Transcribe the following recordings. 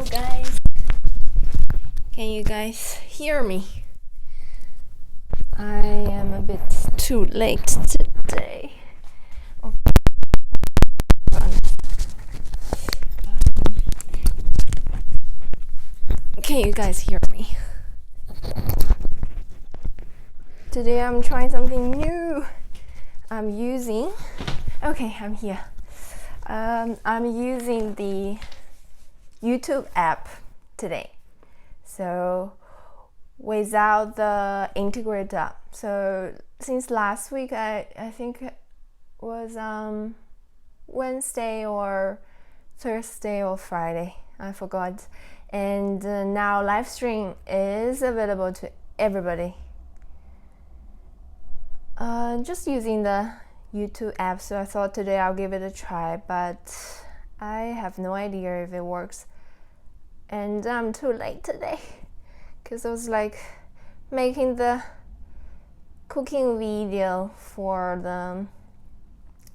Hello guys, can you guys hear me? I am a bit too late today. Can you guys hear me? Today I'm trying something new. I'm using the YouTube app today. So without the integrated app. So since last week, I think it was Wednesday or Thursday or Friday, I forgot. And now live stream is available to everybody. Just using the YouTube app, so I thought today I'll give it a try, but I have no idea if it works. And I'm too late today because I was like making the cooking video for the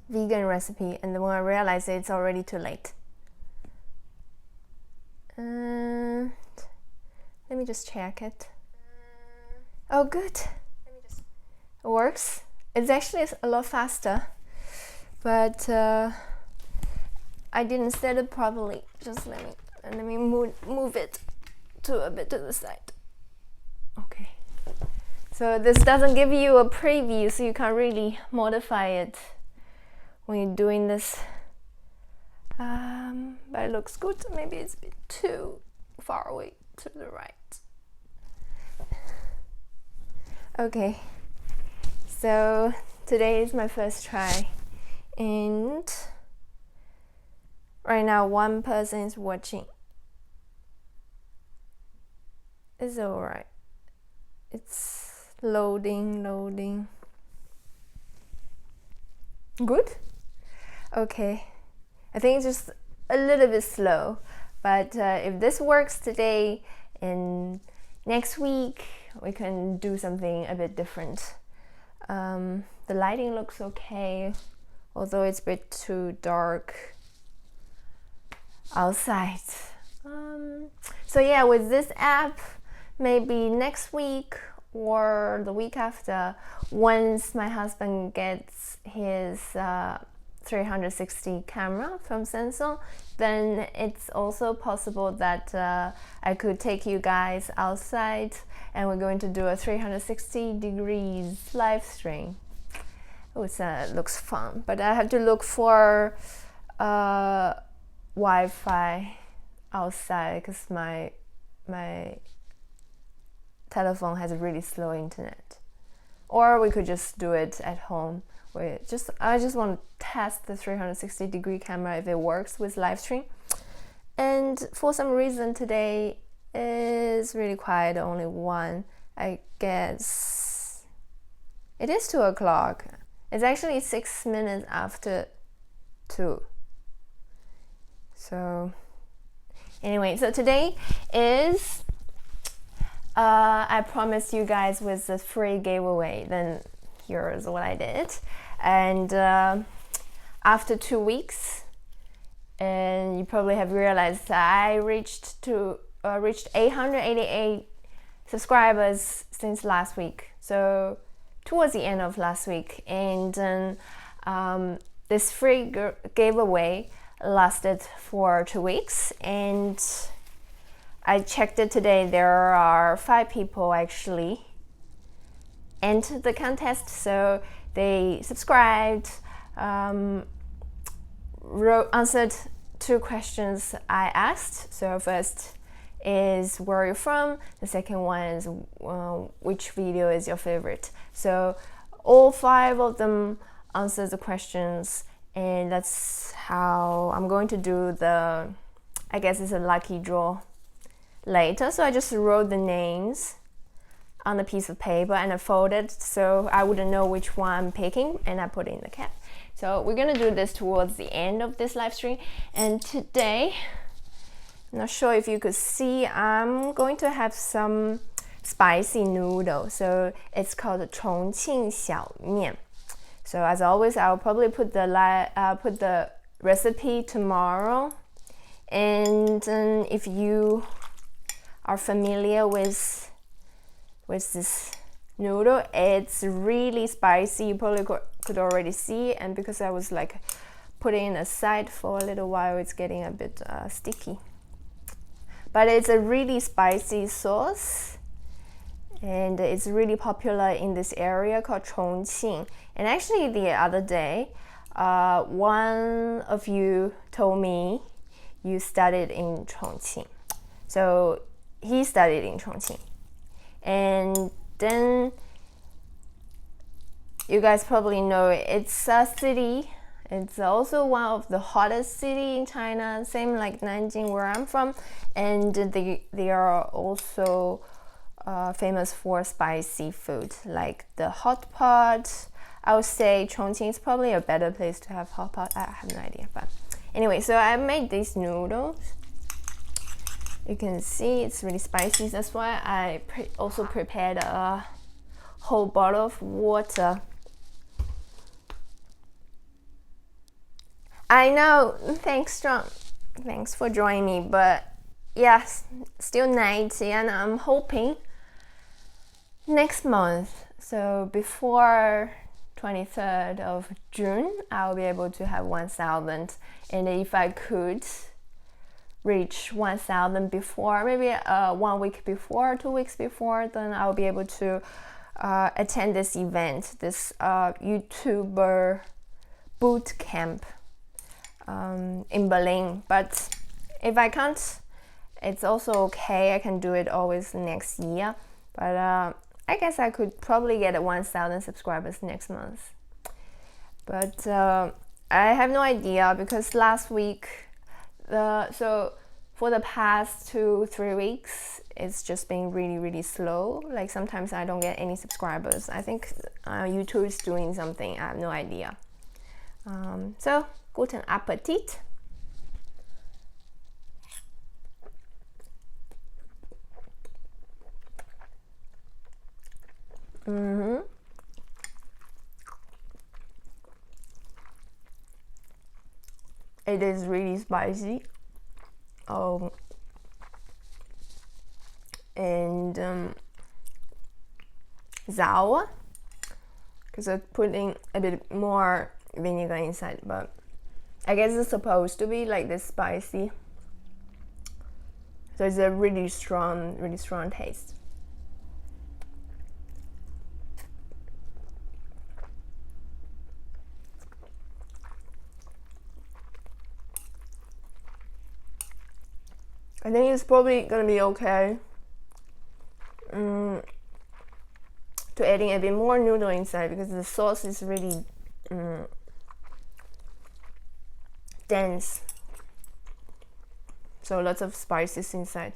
vegan recipe, and then when I realized it's already too late. And let me just check it. Oh, good. It works. It's actually a lot faster, but I didn't set it properly. Just let me move it a bit to the side. Okay. So this doesn't give you a preview, so you can't really modify it when you're doing this. But it looks good. Maybe it's a bit too far away to the right. Okay. So today is my first try, and right now one person is watching. It's alright. It's loading. Good? Okay. I think it's just a little bit slow, but if this works today and next week, we can do something a bit different. The lighting looks okay, although it's a bit too dark outside. So yeah, with this app, maybe next week or the week after, once my husband gets his 360 camera from Samsung, then it's also possible that I could take you guys outside and we're going to do a 360 degrees live stream. Oh, it looks fun, but I have to look for Wi-Fi outside because my telephone has a really slow internet. Or we could just do it at home. I just want to test the 360 degree camera if it works with live stream. And for some reason today is really quiet, only one. I guess it is 2 o'clock. It's actually 6 minutes after 2. So anyway, so today is I promised you guys with the free giveaway. Then here's what I did. And after 2 weeks, and you probably have realized I reached 888 subscribers since last week. So towards the end of last week, and this free giveaway lasted for 2 weeks, and I checked it today. There are 5 people actually entered the contest, so they subscribed, answered 2 questions I asked. So first is where you're from, the second one is which video is your favorite. So all 5 of them answered the questions, and that's how I'm going to do the, I guess it's a lucky draw later. So I just wrote the names on a piece of paper and I folded so I wouldn't know which one I'm picking, and I put it in the cap. So we're gonna do this towards the end of this live stream. And today, I'm not sure if you could see, I'm going to have some spicy noodle. So it's called Chongqin Xiao Mian. So as always, I'll probably put the recipe tomorrow And if you are familiar with this noodle, it's really spicy. You probably could already see, and because I was like putting it aside for a little while, it's getting a bit sticky. But it's a really spicy sauce, and it's really popular in this area called Chongqin. And actually the other day, one of you told me you studied in Chongqin. So he studied in Chongqin. And then you guys probably know it's a city. It's also one of the hottest city in China, same like Nanjing where I'm from. And they are also famous for spicy food, like the hot pot. I would say Chongqing is probably a better place to have hot pot. I have no idea, but anyway, so I made these noodles. You can see it's really spicy. That's why I also prepared a whole bottle of water. I know, thanks John. Thanks for joining me, but yes, still night, and I'm hoping next month, so before 23rd of June, I'll be able to have 1,000. And if I could reach 1,000 before, maybe 1 week before, 2 weeks before, then I'll be able to attend this event, this YouTuber boot camp in Berlin. But if I can't, it's also okay. I can do it always next year. But I guess I could probably get 1,000 subscribers next month. But I have no idea, because last week, so for the past 2-3 weeks, it's just been really slow. Like sometimes I don't get any subscribers. I think YouTube is doing something. I have no idea. So guten Appetit. It is really spicy. And sour, because I'm putting a bit more vinegar inside, but I guess it's supposed to be like this spicy. So it's a really strong taste. I think it's probably gonna be okay to adding a bit more noodle inside, because the sauce is really dense. So lots of spices inside.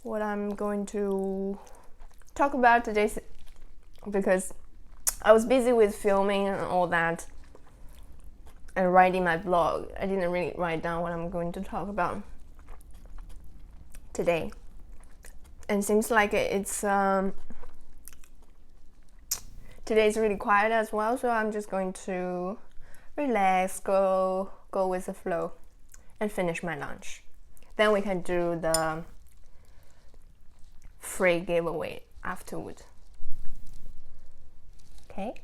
What I'm going to talk about today, because I was busy with filming and all that, and writing my blog, I didn't really write down what I'm going to talk about today. And seems like it's today's really quiet as well, so I'm just going to relax, go with the flow, and finish my lunch. Then we can do the free giveaway afterward. Okay.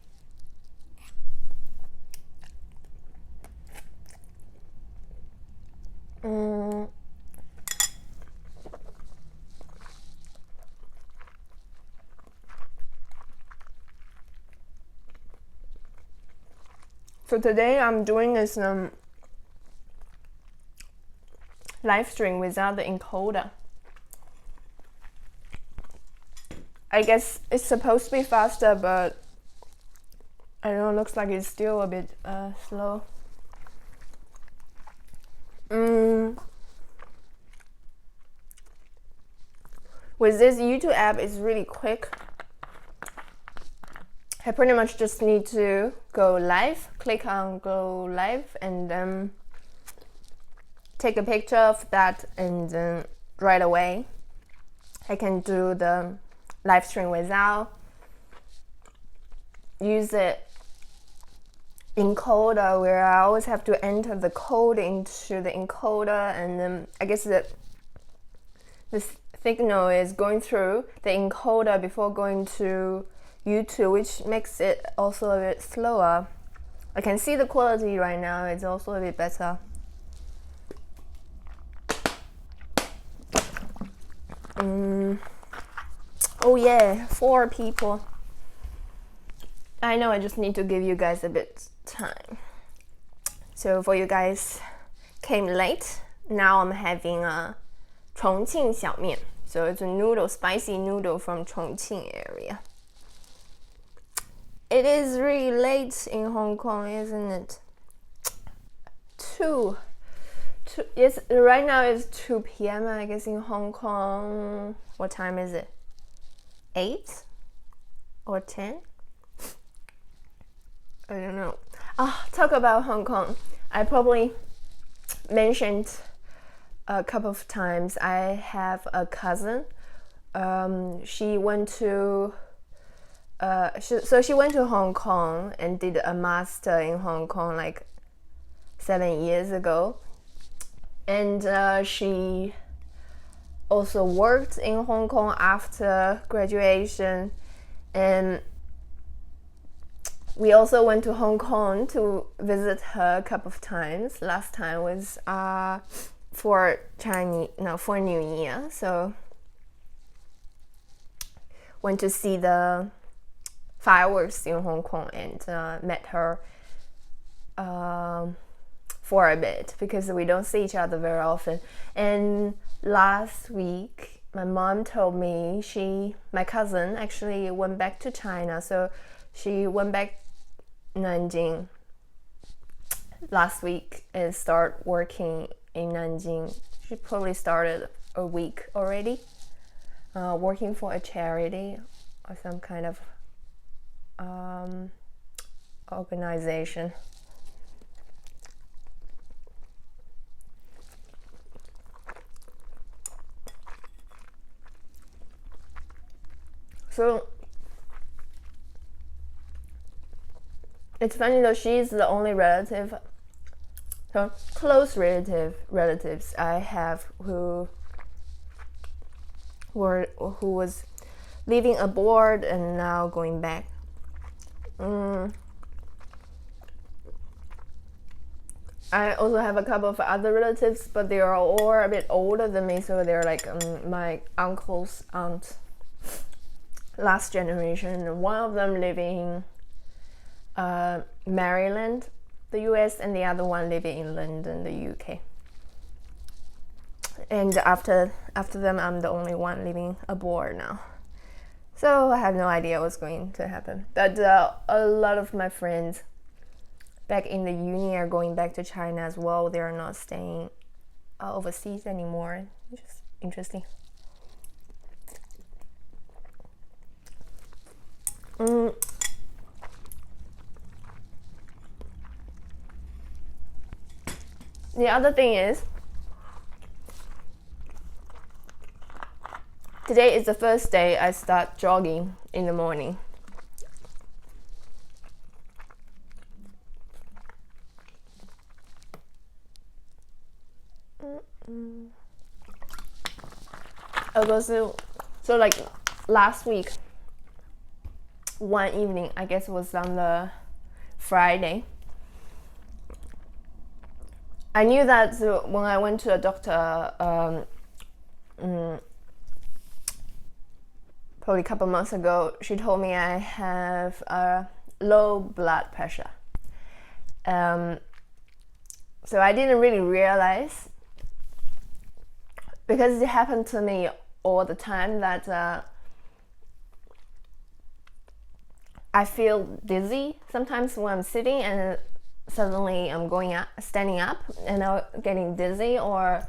So today I'm doing this live stream without the encoder. I guess it's supposed to be faster, but I don't know, looks like it's still a bit slow. With this YouTube app, it's really quick. I pretty much just need to go live, click on go live, and then take a picture of that, and then right away I can do the live stream without use it encoder where I always have to enter the code into the encoder, and then I guess that this signal is going through the encoder before going to YouTube, which makes it also a bit slower. I can see the quality right now, it's also a bit better. Oh yeah, 4 people. I know I just need to give you guys a bit time. So for you guys came late, now I'm having a Chongqin Xiao Mian. So it's a noodle, spicy noodle from Chongqin area. It is really late in Hong Kong, isn't it? Yes, right now it's 2 p.m. I guess in Hong Kong. What time is it? 8 or 10? I don't know. Talk about Hong Kong. I probably mentioned a couple of times. I have a cousin. She went to Hong Kong and did a master in Hong Kong like 7 years ago, and she also worked in Hong Kong after graduation, and we also went to Hong Kong to visit her a couple of times. Last time was for New Year, so went to see the fireworks in Hong Kong and met her for a bit because we don't see each other very often. And last week my mom told me my cousin actually went back to China, so she went back Nanjing last week and start working in Nanjing. She probably started a week already, working for a charity or some kind of organization. So it's funny though, she's the only close relatives I have who was living abroad and now going back. I also have a couple of other relatives, but they are all a bit older than me, so they're like my uncle's aunt, last generation. One of them living in Maryland, the US, and the other one living in London, the UK. And after them, I'm the only one living abroad now. So I have no idea what's going to happen. But a lot of my friends back in the uni are going back to China as well. They're not staying overseas anymore. Just interesting. The other thing is, today is the first day I start jogging in the morning. So like last week, one evening, I guess it was on the Friday, I knew that when I went to a doctor probably a couple months ago, she told me I have low blood pressure. So I didn't really realize, because it happened to me all the time, that I feel dizzy sometimes when I'm sitting, and suddenly I'm standing up and I'm getting dizzy, or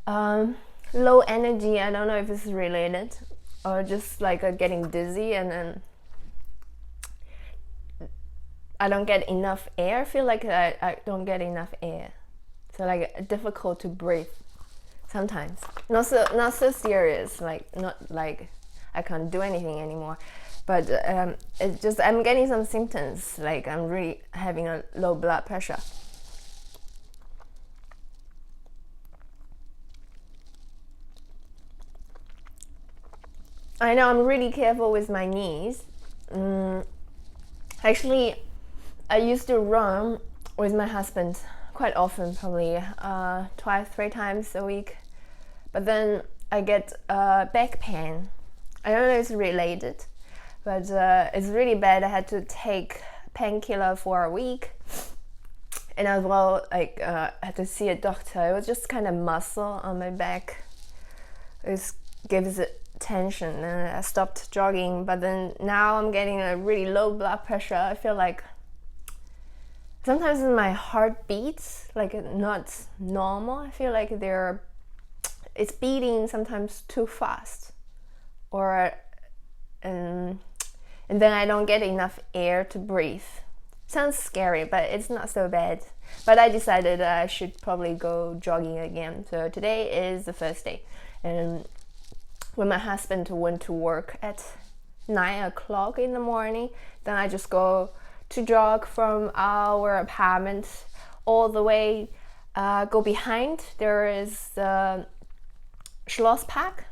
low energy. I don't know if it's related, or just like getting dizzy, and then I don't get enough air. I feel like I don't get enough air, so like difficult to breathe sometimes. Not so serious, like not like I can't do anything anymore. but it's just I'm getting some symptoms, like I'm really having a low blood pressure. I know I'm really careful with my knees. Actually, I used to run with my husband quite often, probably twice, 3 times a week. But then I get back pain. I don't know if it's related, but it's really bad. I had to take painkiller for a week, and as well, like I had to see a doctor. It was just kind of muscle on my back. It gives it tension, and I stopped jogging. But then now I'm getting a really low blood pressure. I feel like sometimes my heart beats like not normal. I feel like it's beating sometimes too fast, or and then I don't get enough air to breathe. Sounds scary, but it's not so bad. But I decided I should probably go jogging again. So today is the first day, and when my husband went to work at 9 o'clock in the morning, then I just go to jog from our apartment all the way, go behind. There is the Schlosspark,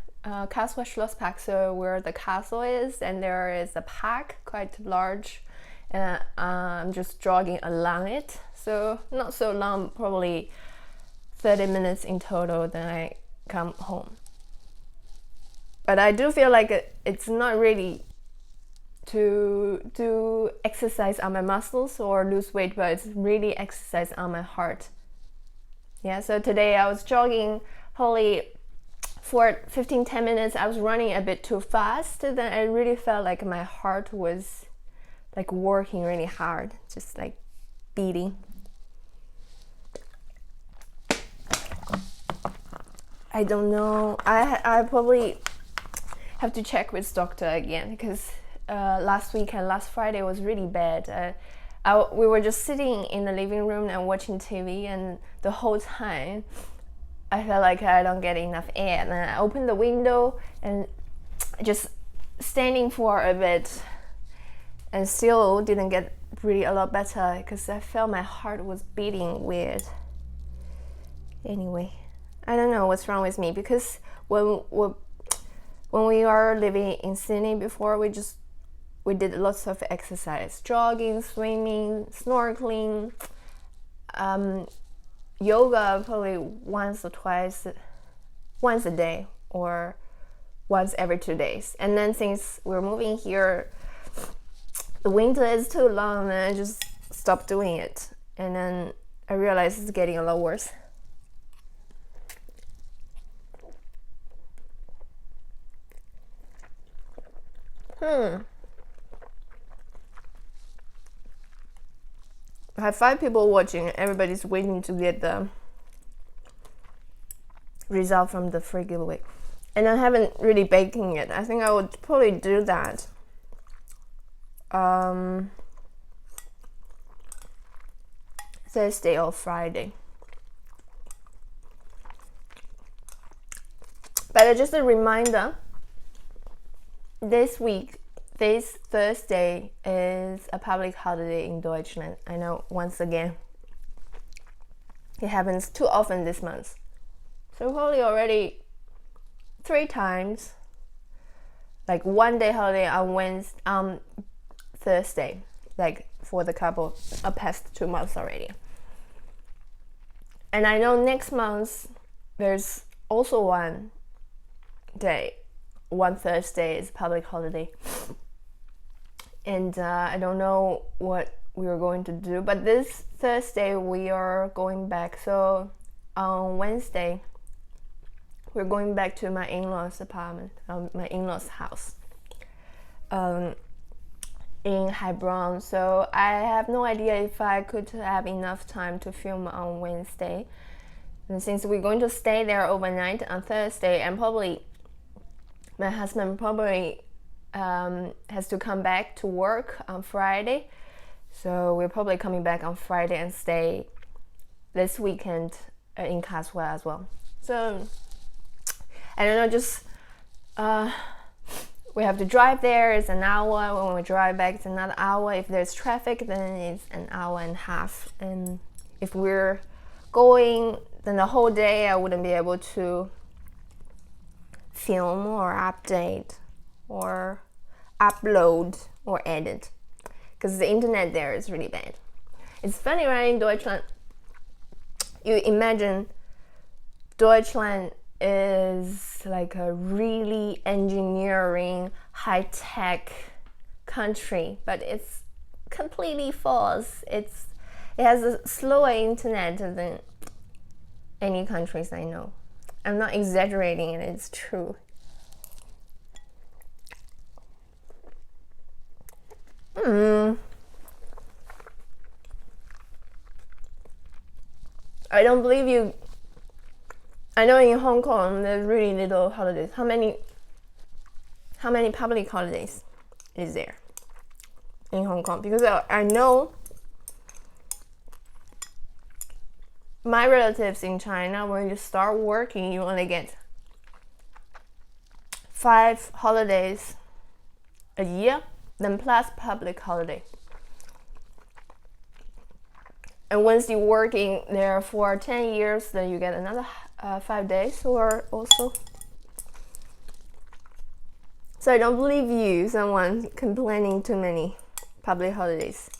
Castle Schlosspark, so where the castle is, and there is a park quite large, and I'm just jogging along it. So not so long, probably 30 minutes in total, then I come home. But I do feel like it's not really to do exercise on my muscles or lose weight, but it's really exercise on my heart. Yeah, so today I was jogging probably for 10 minutes. I was running a bit too fast, then I really felt like my heart was like working really hard, just like beating. I don't know, I probably have to check with doctor again, because last week and last Friday was really bad. We were just sitting in the living room and watching TV, and the whole time I felt like I don't get enough air. And then I opened the window and just standing for a bit, and still didn't get really a lot better, because I felt my heart was beating weird. Anyway, I don't know what's wrong with me, because when we are living in Sydney before, we did lots of exercise, jogging, swimming, snorkeling, yoga probably once a day or once every 2 days. And then since we're moving here, the winter is too long, and I just stopped doing it. And then I realized it's getting a lot worse. I have 5 people watching. Everybody's waiting to get the result from the free giveaway, and I haven't really baking it. I think I would probably do that Thursday or Friday. But just a reminder, this Thursday is a public holiday in Deutschland. I know, once again, it happens too often this month. So probably already 3 times, like 1 day holiday on Thursday, like for the couple past 2 months already. And I know next month there's also one Thursday is public holiday. And I don't know what we are going to do, but this Thursday we are going back. So on Wednesday we're going back to my in-laws apartment, my in-laws house in Hebron. So I have no idea if I could have enough time to film on Wednesday. And since we're going to stay there overnight on Thursday, and probably my husband has to come back to work on Friday, so we're probably coming back on Friday and stay this weekend in Caswell as well. So I don't know, just we have to drive there, it's an hour. When we drive back, it's another hour. If there's traffic, then it's an hour and a half. And if we're going, then the whole day I wouldn't be able to film or update or upload or edit, because the internet there is really bad. It's funny, right? In Deutschland, you imagine Deutschland is like a really engineering, high-tech country, but it's completely false. It has a slower internet than any countries I know. I'm not exaggerating, and it's true. I don't believe you. I know in Hong Kong there's really little holidays. How many public holidays is there in Hong Kong? Because I know my relatives in China, when you start working, you only get 5 holidays a year, then plus public holiday. And once you're working there for 10 years, then you get another 5 days or also. So I don't believe you, someone complaining too many public holidays.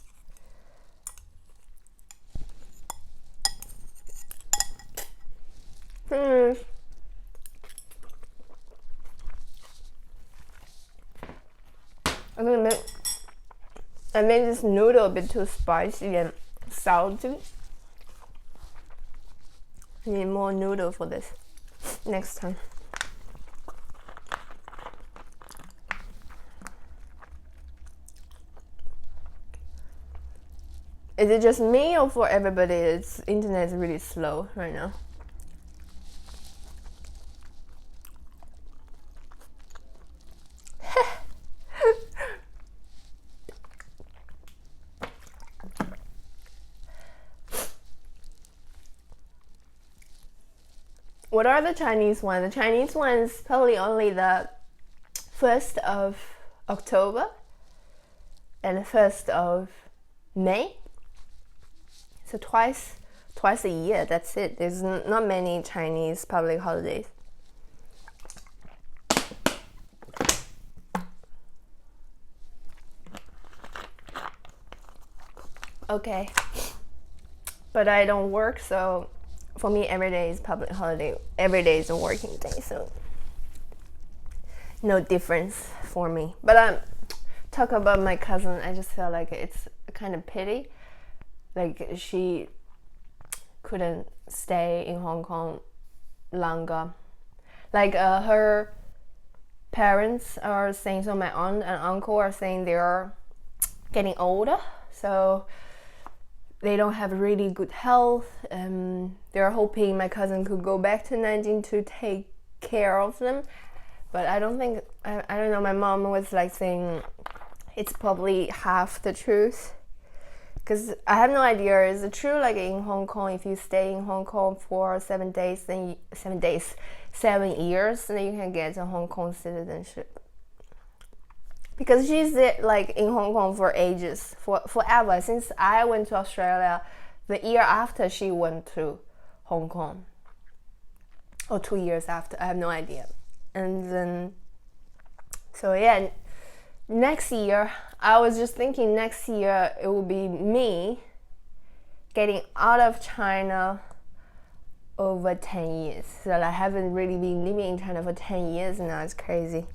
I made this noodle a bit too spicy and salty. I need more noodle for this next time. Is it just me, or for everybody its internet is really slow right now? What are the Chinese ones? The Chinese ones probably only the 1st of October and the 1st of May. So twice a year, that's it. There's not many Chinese public holidays. Okay. But I don't work, so for me every day is public holiday. Every day is a working day, so no difference for me. But talk about my cousin, I just felt like it's kind of pity. Like she couldn't stay in Hong Kong longer. Like her parents are saying, so my aunt and uncle are saying they're getting older, so they don't have really good health. They're hoping my cousin could go back to Nanjing to take care of them. But I don't think, I don't know, my mom was like saying it's probably half the truth. Because I have no idea, is it true like in Hong Kong, if you stay in Hong Kong for 7 years, then you can get a Hong Kong citizenship? Because she's like in Hong Kong for ages, forever. Since I went to Australia, the year after she went to Hong Kong, or 2 years after, I have no idea. And then, so yeah, next year, I was just thinking next year it will be me getting out of China over 10 years. So I haven't really been living in China for 10 years now. It's crazy.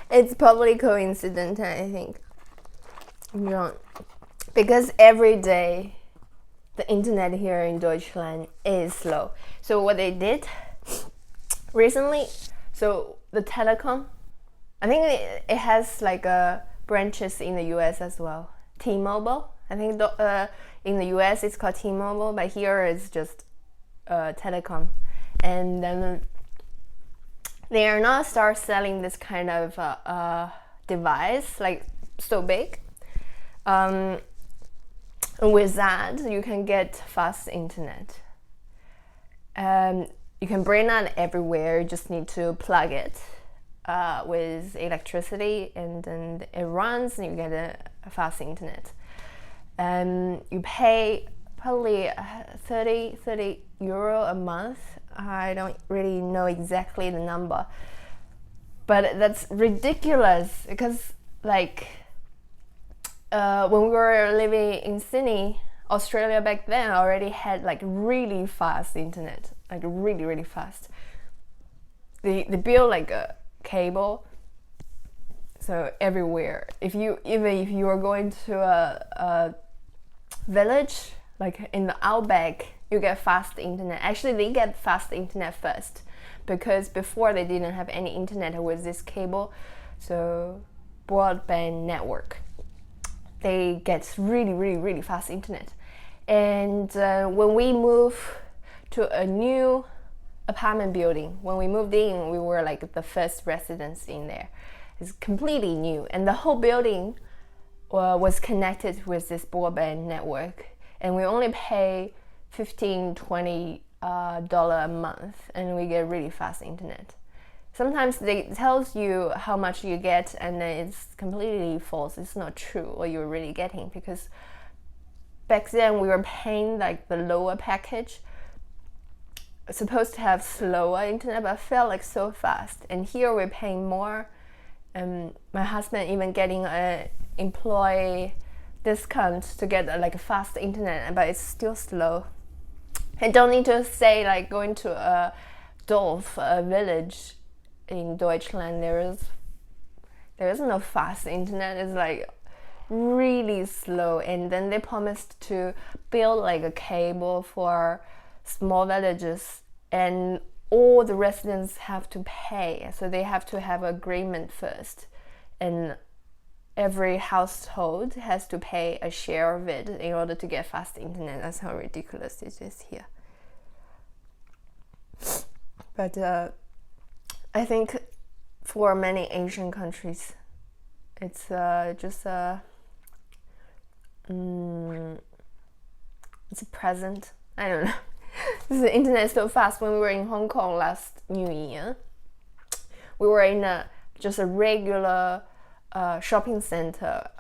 It's probably coincidence, I think. Yeah. Because every day the internet here in Deutschland is slow. So what they did recently, so the telecom, I think it has like branches in the US as well. T-Mobile, I think in the US it's called T-Mobile, but here it's just telecom. And then they are now start selling this kind of device, like so big. And with that, you can get fast internet. You can bring that everywhere. You just need to plug it with electricity, and then it runs, and you get a fast internet. You pay probably 30 euro a month. I don't really know exactly the number, but that's ridiculous because like when we were living in Sydney, Australia back then, I already had like really fast internet, like really fast. They built like a cable, so everywhere. Even if you are going to a village, like in the outback, you get fast internet. Actually, they get fast internet first, because before they didn't have any internet with this cable, so broadband network. They get really fast internet. And when we moved to a new apartment building, when we moved in, we were like the first residents in there. It's completely new, and the whole building was connected with this broadband network, and we only pay $15-20 a month, and we get really fast internet. Sometimes they tells you how much you get, and then it's completely false. It's not true what you're really getting, because back then we were paying like the lower package, supposed to have slower internet, but felt like so fast. And here we're paying more. My husband even getting a employee discount to get like a fast internet, but it's still slow. I don't need to say like going to a Dorf, a village in Deutschland, there is no fast internet. It's like really slow. And then they promised to build like a cable for small villages, and all the residents have to pay, so they have to have agreement first, and every household has to pay a share of it in order to get fast internet. That's how ridiculous it is here. But I think for many Asian countries, it's just it's a present. I don't know. The internet is so fast. When we were in Hong Kong last New Year, we were in just a regular shopping center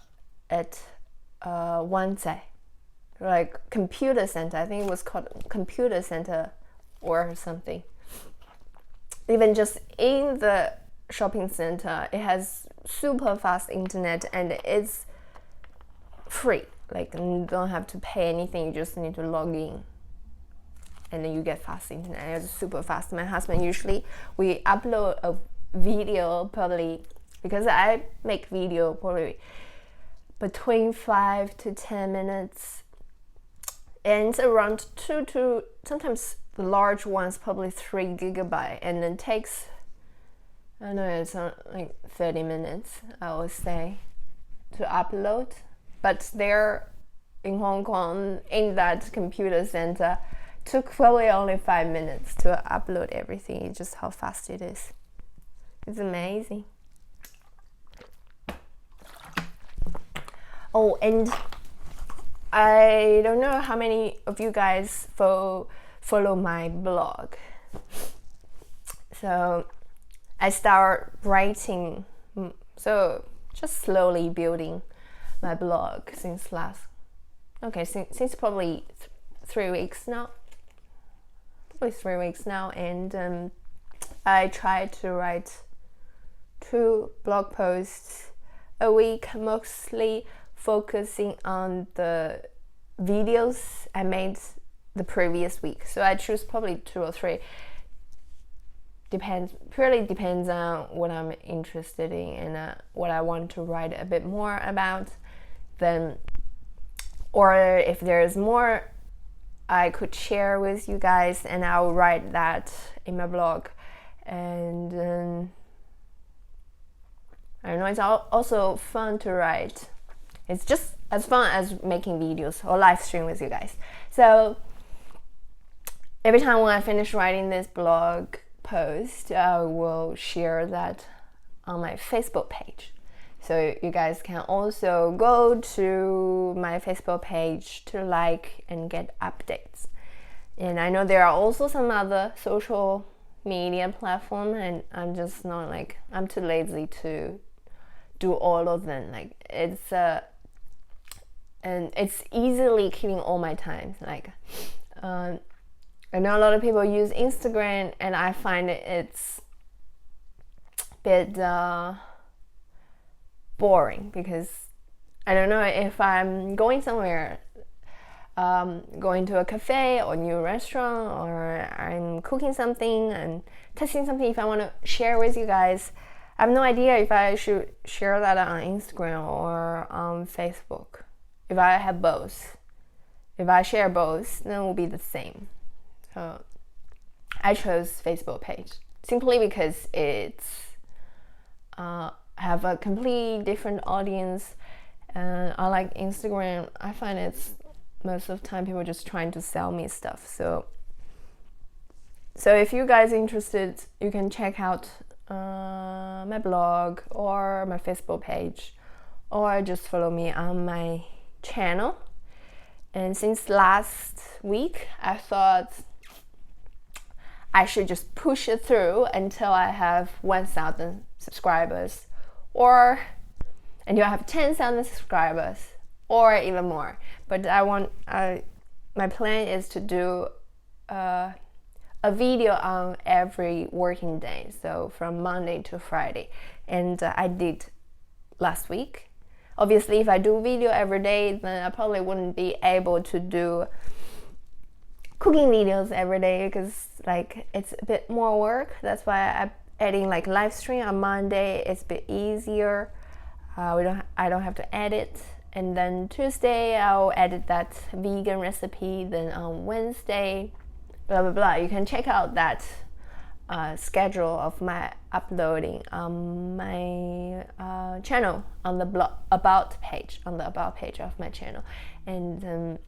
at Wanzai, like computer center. I think it was called computer center or something. Even just in the shopping center, it has super fast internet, and it's free. Like you don't have to pay anything. You just need to log in, and then you get fast internet. It's super fast. My husband usually, we upload a video probably, because I make video probably between 5 to 10 minutes, and it's around 2 to sometimes the large ones probably 3 gigabyte, and it takes, I don't know, it's like 30 minutes I would say to upload. But there in Hong Kong, in that computer center, took probably only 5 minutes to upload everything. It's just how fast it is. It's amazing. Oh, and I don't know how many of you guys follow my blog. So I start writing, so just slowly building my blog since since probably 3 weeks now. Probably 3 weeks now, and I try to write 2 blog posts a week, mostly focusing on the videos I made the previous week. So I choose probably 2 or 3. Purely depends on what I'm interested in and what I want to write a bit more about. Then, or if there's more I could share with you guys, and I'll write that in my blog. And I don't know, it's also fun to write. It's just as fun as making videos or live stream with you guys. So every time when I finish writing this blog post, I will share that on my Facebook page. So you guys can also go to my Facebook page to like and get updates. And I know there are also some other social media platform, and I'm just not like, I'm too lazy to do all of them. Like and it's easily killing all my time. Like I know a lot of people use Instagram, and I find it's a bit boring, because I don't know if I'm going somewhere, going to a cafe or new restaurant, or I'm cooking something and testing something, if I want to share with you guys, I have no idea if I should share that on Instagram or on Facebook. If I have both, if I share both, then it will be the same. So I chose Facebook page simply because it's have a completely different audience. And I like Instagram. I find it's most of the time people are just trying to sell me stuff. So if you guys are interested, you can check out my blog or my Facebook page, or just follow me on my channel. And since last week, I thought I should just push it through until I have 1,000 subscribers, or until I have 10,000 subscribers, or even more. But my plan is to do a video on every working day, so from Monday to Friday. And I did last week. Obviously, if I do video every day, then I probably wouldn't be able to do cooking videos every day, because like it's a bit more work. That's why I'm adding like live stream on Monday. It's a bit easier. I don't have to edit. And then Tuesday I'll edit that vegan recipe. Then on Wednesday, blah blah blah. You can check out that schedule of my uploading on my channel, on the about page of my channel. And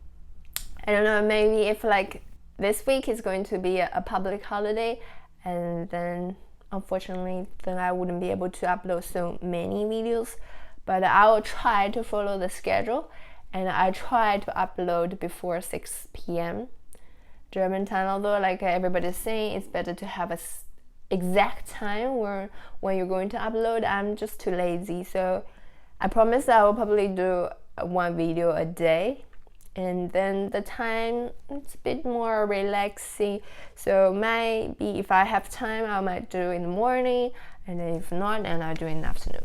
I don't know, maybe if like this week is going to be a public holiday, and then unfortunately then I wouldn't be able to upload so many videos. But I will try to follow the schedule, and I try to upload before 6 p.m. German time. Although like everybody's saying it's better to have a exact time when you're going to upload, I'm just too lazy. So I promise I will probably do one video a day, and then the time it's a bit more relaxing. So maybe if I have time, I might do in the morning, and then if not, then I'll do in the afternoon.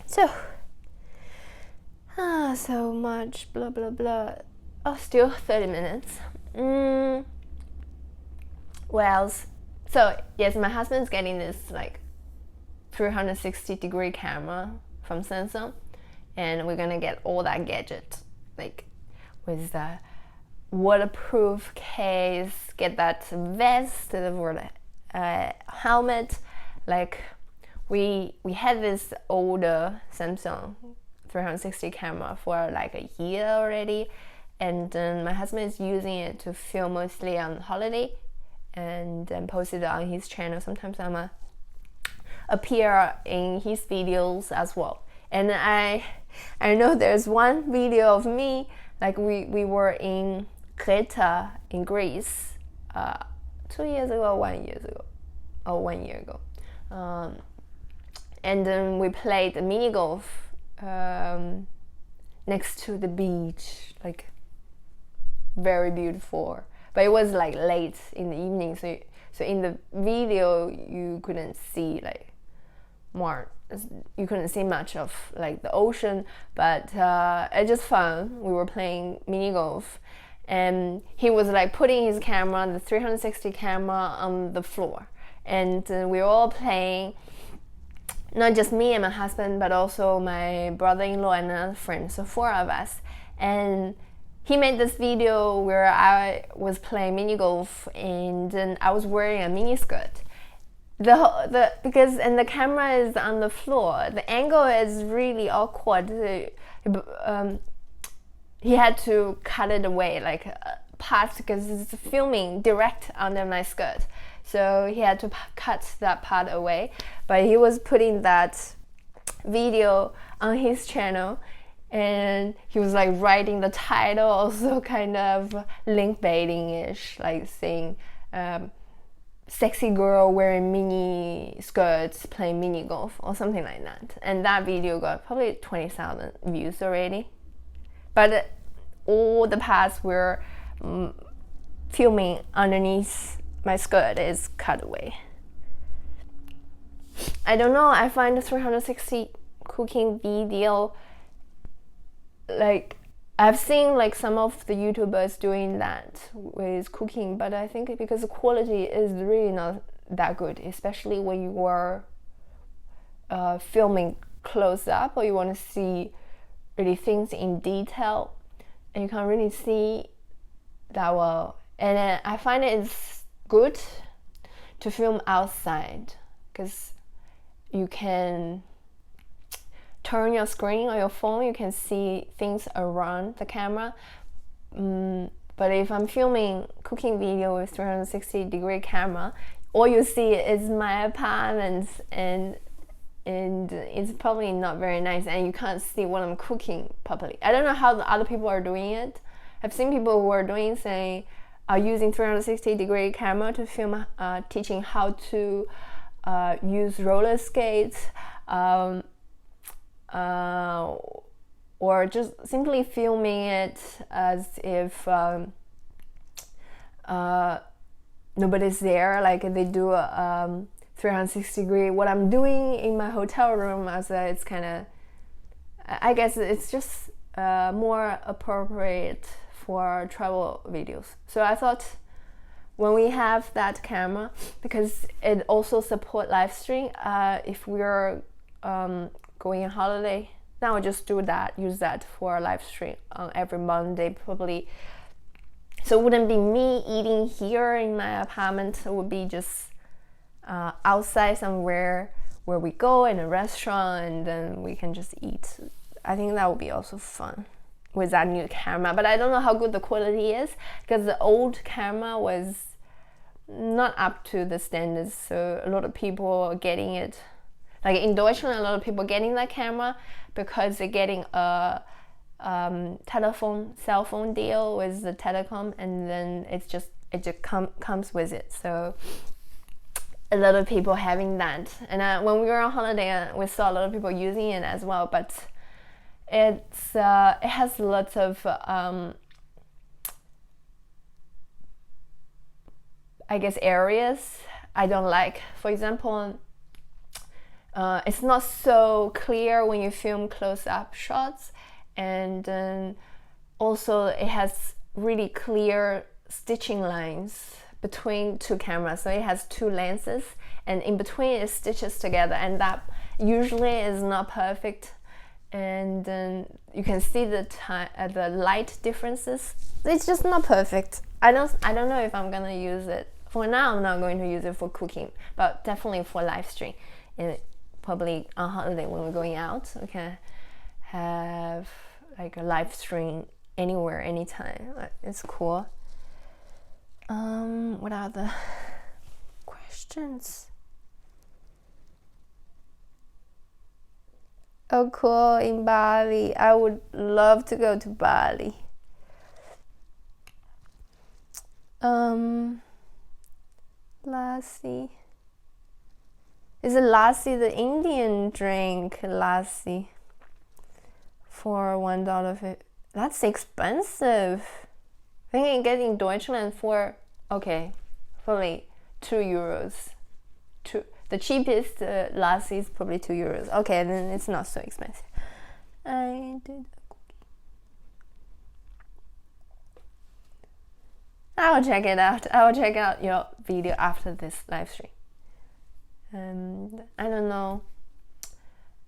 So so much blah blah blah. Oh, still 30 minutes. Well, so yes, my husband's getting this like 360-degree camera from Samsung, and we're gonna get all that gadget, like with the waterproof case, get that vest or the helmet. Like we had this older Samsung 360 camera for like a year already, and my husband is using it to film mostly on holiday, and then post it on his channel. Sometimes I'm appear in his videos as well. And I know there's one video of me, like we were in Creta in Greece 2 years ago, 1 year ago, or 1 year ago. And then we played mini golf next to the beach, like very beautiful. But it was like late in the evening, so in the video you couldn't see like more. You couldn't see much of like the ocean, but it's just fun. We were playing mini golf, and he was like putting his camera, the 360 camera, on the floor, and we were all playing. Not just me and my husband, but also my brother-in-law and another friend, so 4 of us. And he made this video where I was playing mini golf, and then I was wearing a mini skirt. Because the camera is on the floor, the angle is really awkward. He had to cut it away, like part, because it's filming direct under my skirt. So he had to cut that part away. But he was putting that video on his channel, and he was like writing the title, also kind of link baiting-ish, like saying sexy girl wearing mini skirts playing mini golf or something like that. And that video got probably 20,000 views already. But all the parts were filming underneath my skirt is cut away. I don't know, I find the 360 cooking video, like I've seen like some of the YouTubers doing that with cooking, but I think because the quality is really not that good, especially when you are filming close up, or you want to see really things in detail, and you can't really see that well. And I find it's good to film outside, because you can turn your screen or your phone, you can see things around the camera. But if I'm filming cooking video with 360-degree camera, all you see is my apartment, and it's probably not very nice, and you can't see what I'm cooking properly. I don't know how the other people are doing it. I've seen people who are using 360-degree camera to film, teaching how to use roller skates, or just simply filming it as if nobody's there, like they do a 360-degree. What I'm doing in my hotel room, as it's kind of, I guess it's just more appropriate for travel videos. So I thought, when we have that camera, because it also support live stream, if we're going on holiday, now I just use that for a live stream on every Monday probably. So it wouldn't be me eating here in my apartment, it would be just outside somewhere where we go in a restaurant, and then we can just eat. I think that would be also fun with that new camera, but I don't know how good the quality is, because the old camera was not up to the standards, so a lot of people are getting it. Like in Deutschland, a lot of people getting that camera because they're getting a cell phone deal with the telecom, and then it just comes with it. So a lot of people having that, and when we were on holiday, we saw a lot of people using it as well. But it has lots of I guess areas I don't like. For example, it's not so clear when you film close-up shots, and then also it has really clear stitching lines between two cameras. So it has two lenses, and in between it stitches together, and that usually is not perfect. And then you can see the light differences. It's just not perfect. I don't know if I'm gonna use it. For now, I'm not going to use it for cooking, but definitely for live stream. And probably on holiday when we're going out, we can have like a live stream anywhere, anytime. It's cool. What are the questions? Oh, cool, in Bali. I would love to go to Bali. Lassi. Is it lassi, the Indian drink, lassi? For $1. That's expensive. I think you can get in Deutschland for, okay, probably €2. The cheapest lassi is probably €2. Okay, then it's not so expensive. I will check it out. I will check out your video after this live stream. And I don't know.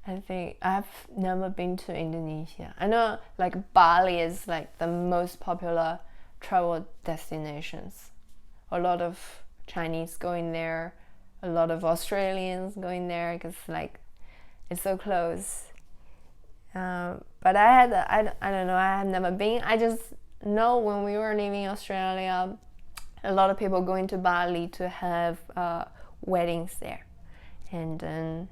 I think I've never been to Indonesia. I know like Bali is like the most popular travel destinations. A lot of Chinese going there, a lot of Australians going there, because like it's so close. But I don't know, I have never been. I just know when we were living in Australia, a lot of people going to Bali to have weddings there. And then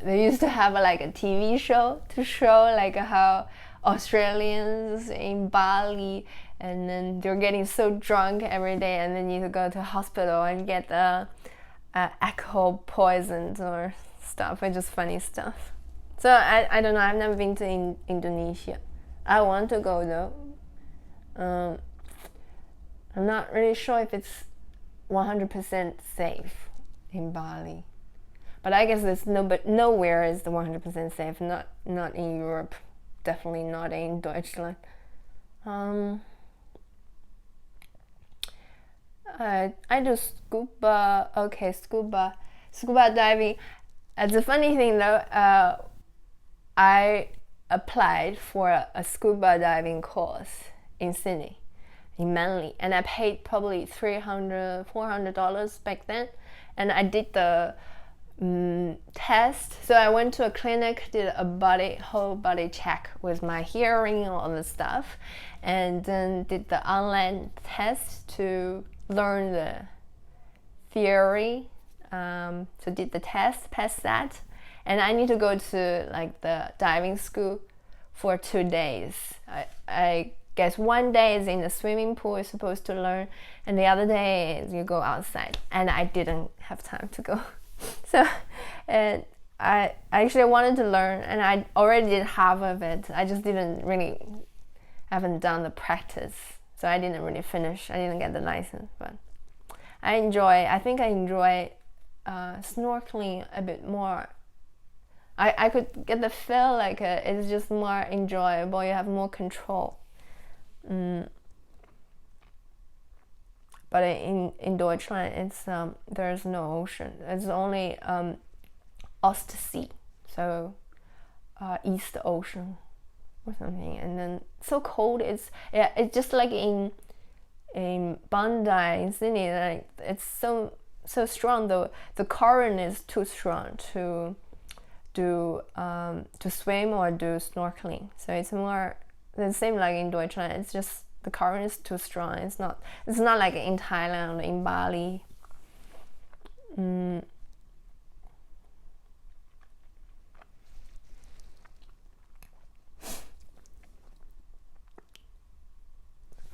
they used to have like a TV show to show like how Australians in Bali, and then they're getting so drunk every day, and then you need to go to hospital and get alcohol poisoned or stuff. It's just funny stuff. So I don't know. I've never been to Indonesia. I want to go though. I'm not really sure if it's 100% safe in Bali, but I guess there's nowhere is the 100% safe. Not in Europe. Definitely not in Deutschland. I do scuba. Okay, scuba diving. The funny thing though, I applied for a scuba diving course in Sydney, in Manly, and I paid probably $300-$400 back then, and I did the test. So I went to a clinic, did a whole body check with my hearing, all the stuff, and then did the online test to learn the theory. So did the test, passed that, and I need to go to like the diving school for 2 days. I guess 1 day is in the swimming pool, you're supposed to learn, and the other day is you go outside, and I didn't have time to go. So and I actually wanted to learn, and I already did half of it. I just haven't done the practice, so I didn't really finish. I didn't get the license, but I think I enjoy snorkeling a bit more. I could get the feel like it's just more enjoyable. You have more control. But in Deutschland, it's there's no ocean. It's only Ostsee, so East Ocean or something. And then so cold. It's just like in Bandai in Sydney. Like it's so strong. The current is too strong to swim or do snorkeling. So it's more the same like in Deutschland. It's just the current is too strong. It's not like in Thailand or in Bali.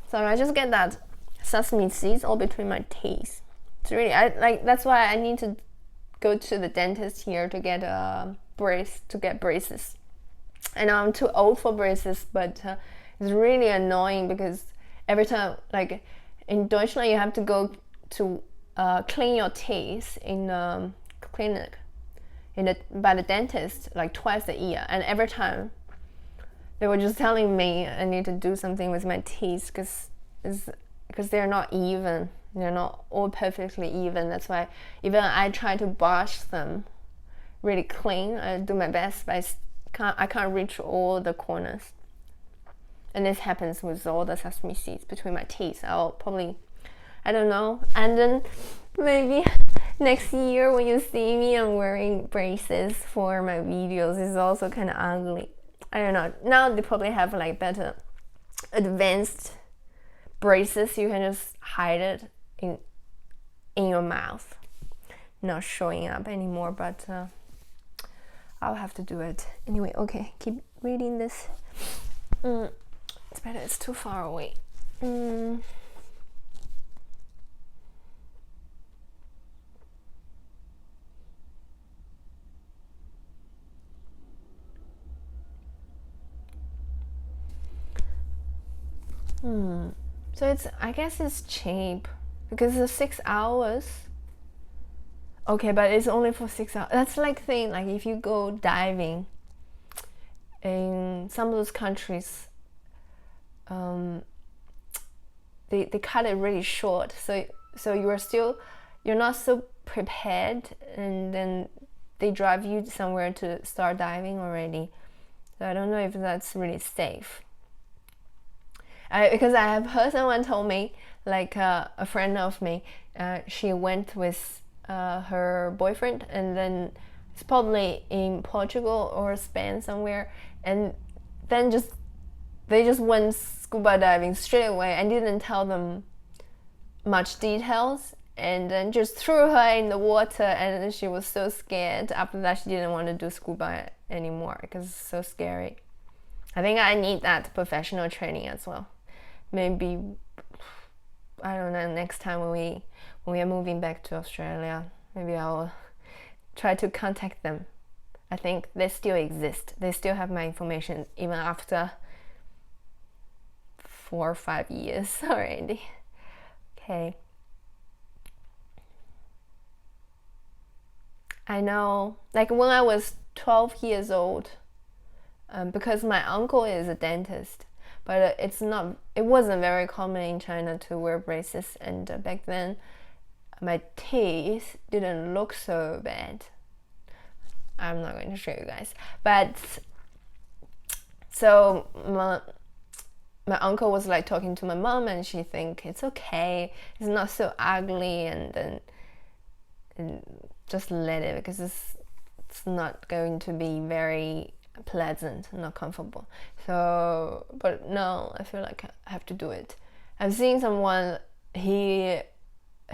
So I just get that sesame seeds all between my teeth. It's really that's why I need to go to the dentist here to get braces. I know I'm too old for braces, but it's really annoying because every time, like in Deutschland, you have to go to clean your teeth in a clinic by the dentist like twice a year, and every time they were just telling me I need to do something with my teeth because they're not even. They're not all perfectly even. That's why even I try to brush them really clean. I do my best, but I can't reach all the corners. And this happens with all the sesame seeds between my teeth. I'll probably, I don't know. And then maybe next year when you see me, I'm wearing braces for my videos. It's also kind of ugly. I don't know. Now they probably have like better advanced braces. You can just hide it in your mouth, not showing up anymore, but I'll have to do it anyway. Okay, keep reading this. It's better, it's too far away. So I guess it's cheap because it's 6 hours. Okay, but it's only for 6 hours. That's like thing, like if you go diving in some of those countries, they cut it really short. So you're not so prepared, and then they drive you somewhere to start diving already. So I don't know if that's really safe. Because I have heard someone told me, like a friend of me, she went with her boyfriend, and then it's probably in Portugal or Spain somewhere, and then they just went scuba diving straight away and didn't tell them much details, and then just threw her in the water, and then she was so scared. After that, she didn't want to do scuba anymore because it's so scary. I think I need that professional training as well. Maybe, I don't know, next time when we are moving back to Australia, maybe I'll try to contact them. I think they still exist. They still have my information even after 4 or 5 years already. Okay. I know, like when I was 12 years old, because my uncle is a dentist, but it wasn't very common in China to wear braces, and back then my teeth didn't look so bad. I'm not going to show you guys, but so my uncle was like talking to my mom, and she think it's okay, it's not so ugly, and then just let it, because it's not going to be very pleasant, not comfortable. So, but no, I feel like I have to do it. I've seen someone, he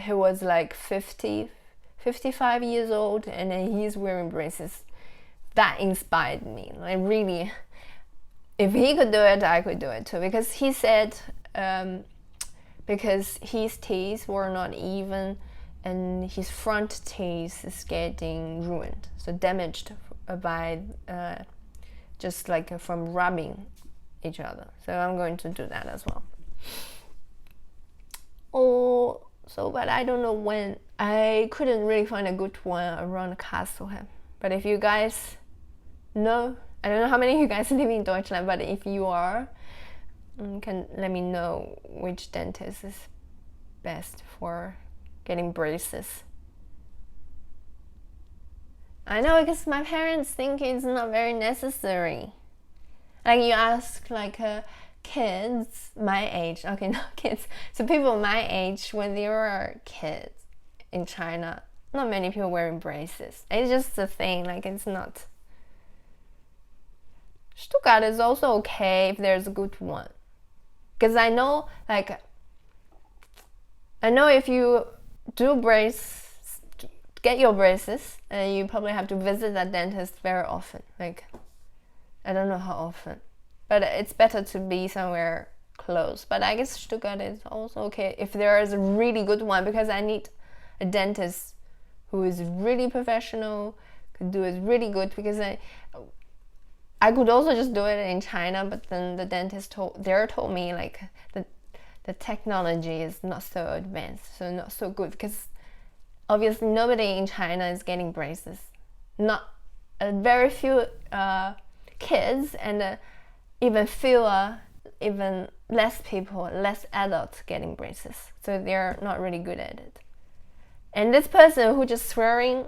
was like 55 years old, and then he's wearing braces. That inspired me, like really. If he could do it, I could do it too, because he said because his teeth were not even, and his front teeth is getting ruined, so damaged by just like from rubbing each other. So I'm going to do that as well. Oh, so but I don't know when. I couldn't really find a good one around Castleham. But if you guys know, I don't know how many of you guys live in Deutschland, but if you are, can let me know which dentist is best for getting braces. I know, because my parents think it's not very necessary. Like you ask like kids my age, okay, not kids, so people my age, when they were kids in China, not many people wearing braces. It's just a thing, like it's not. Stuttgart is also okay if there's a good one, because I know if you do get your braces, and you probably have to visit that dentist very often. Like, I don't know how often, but it's better to be somewhere close. But I guess Stuttgart is also okay if there is a really good one, because I need a dentist who is really professional, could do it really good, because I could also just do it in China, but then the dentist told me like the technology is not so advanced, so not so good, because obviously nobody in China is getting braces. Not very few kids, and even less people, less adults getting braces. So they're not really good at it. And this person who just swearing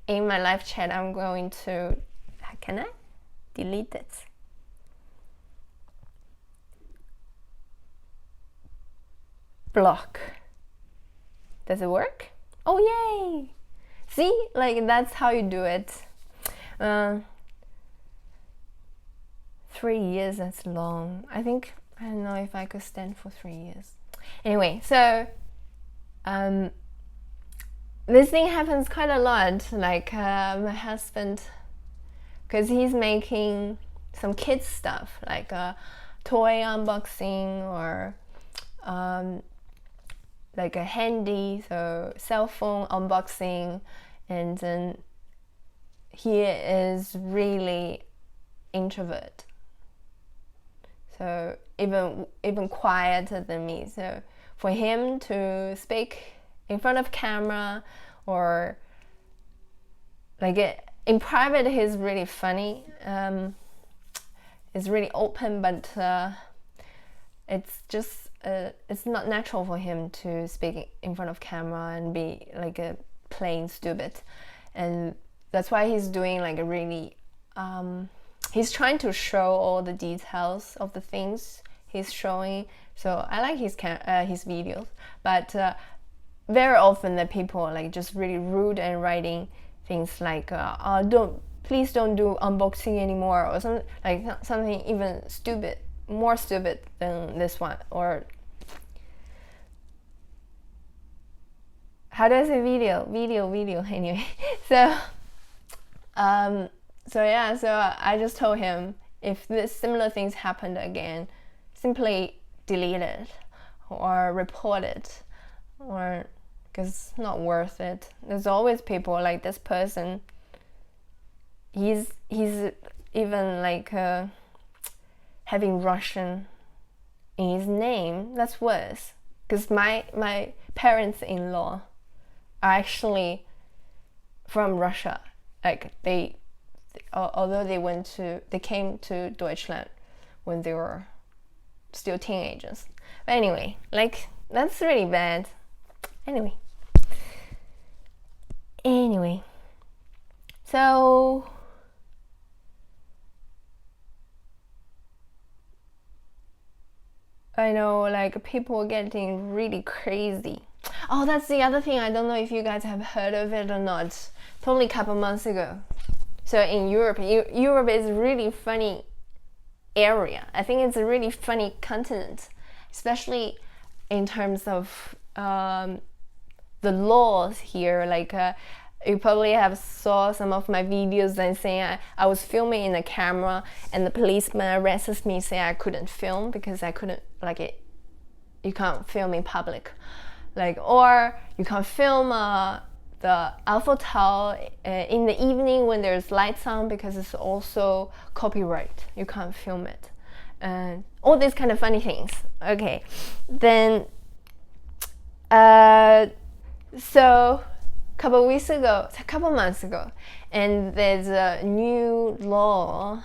in my live chat, I'm going to, can I delete it? Block. Does it work? Oh yay! See, like that's how you do it. 3 years, that's long. I think, I don't know if I could stand for 3 years. Anyway, so this thing happens quite a lot. Like my husband, because he's making some kids stuff, like toy unboxing, or like a handy, so cell phone unboxing, and then he is really introvert, so even quieter than me. So for him to speak in front of camera, or like in private, he's really funny, is really open, but it's just it's not natural for him to speak in front of camera and be like a plain stupid. And that's why he's doing like a really he's trying to show all the details of the things he's showing. So I like his videos, but very often the people are like just really rude and writing things like please don't do unboxing anymore, or something even stupid, more stupid than this one. Or how do I say video anyway. So I just told him if this similar things happened again, simply delete it or report it, or because it's not worth it. There's always people like this person. He's even like having Russian in his name. That's worse. Because my parents-in-law are actually from Russia. Like although they came to Deutschland when they were still teenagers. But anyway, like that's really bad. Anyway, so I know like people are getting really crazy. Oh, that's the other thing. I don't know if you guys have heard of it or not. Totally a couple months ago. So in Europe is a really funny area. I think it's a really funny continent, especially in terms of the laws here. Like you probably have saw some of my videos and saying I was filming in a camera and the policeman arrested me saying I couldn't film because I couldn't, like it, you can't film in public, like, or you can't film the Eiffel Tower in the evening when there's lights on because it's also copyright. You can't film it, and all these kind of funny things. Okay, then so a couple months ago, and there's a new law.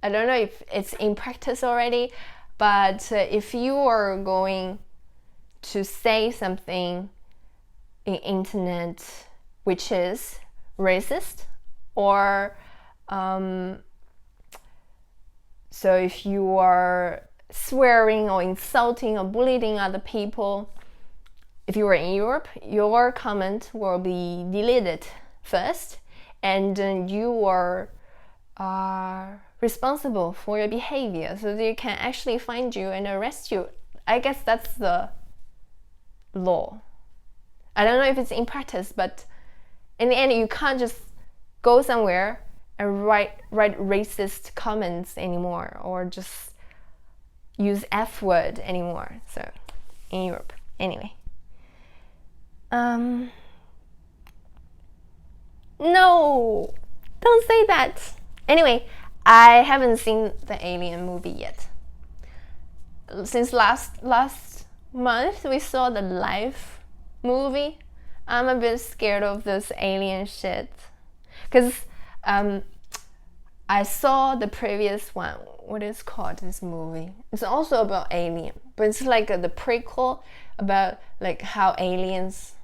I don't know if it's in practice already, but if you are going to say something in internet which is racist, or so if you are swearing or insulting or bullying other people, if you are in Europe, your comment will be deleted first, and you are responsible for your behavior, so they can actually find you and arrest you. I guess that's the law. I don't know if it's in practice, but in the end, you can't just go somewhere and write racist comments anymore, or just use F word anymore. So in Europe, anyway. No, don't say that. Anyway, I haven't seen the Alien movie yet. Since last month we saw the Life movie. I'm a bit scared of this alien shit, because I saw the previous one. What is called this movie? It's also about alien, but it's like the prequel about like how aliens,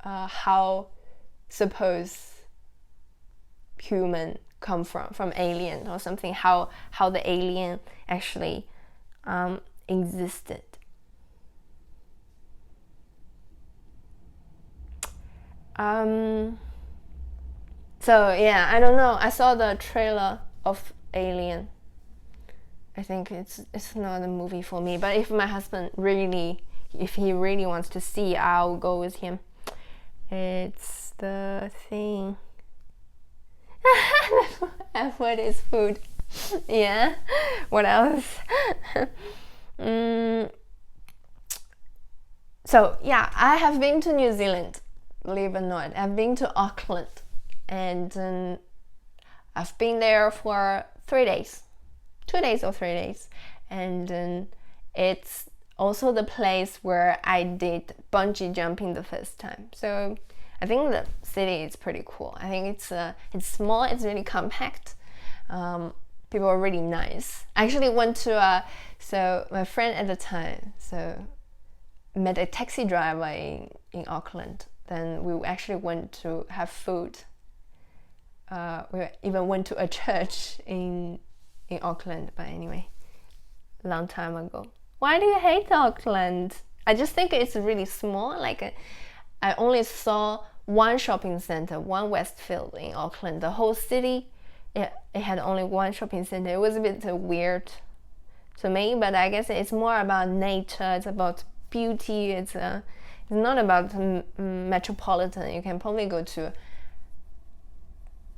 how suppose human come from alien or something, how the alien actually existed. So yeah, I don't know. I saw the trailer of Alien. I think it's not a movie for me, but if my husband if he really wants to see, I'll go with him. It's the thing. F word is food. Yeah. What else? So yeah, I have been to New Zealand. Believe it or not, I've been to Auckland, and I've been there for 3 days, 2 days or 3 days, and it's also the place where I did bungee jumping the first time. So I think the city is pretty cool. I think it's small, it's really compact. People are really nice. I actually went to so my friend at the time met a taxi driver in Auckland. Then we actually went to have food. We even went to a church in Auckland, but anyway, long time ago. Why do you hate Auckland? I just think it's really small. Like I only saw one shopping center, one Westfield in Auckland. The whole city, it had only one shopping center. It was a bit weird to me, but I guess it's more about nature. It's about beauty. It's not about metropolitan. You can probably go to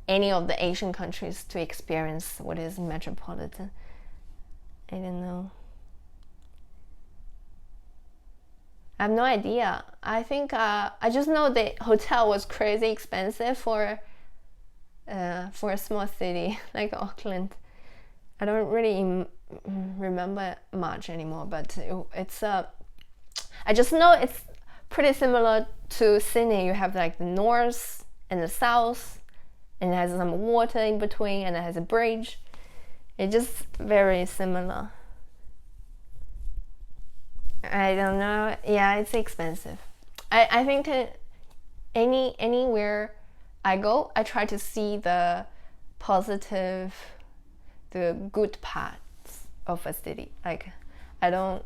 any of the Asian countries to experience what is metropolitan. I don't know. I have no idea. I think I just know the hotel was crazy expensive for a small city like Auckland. I don't really remember much anymore, but it's I just know it's pretty similar to Sydney. You have like the north and the south, and it has some water in between, and it has a bridge. It's just very similar. I don't know. Yeah, it's expensive. I think anywhere I go, I try to see the positive, the good parts of a city. Like, I don't.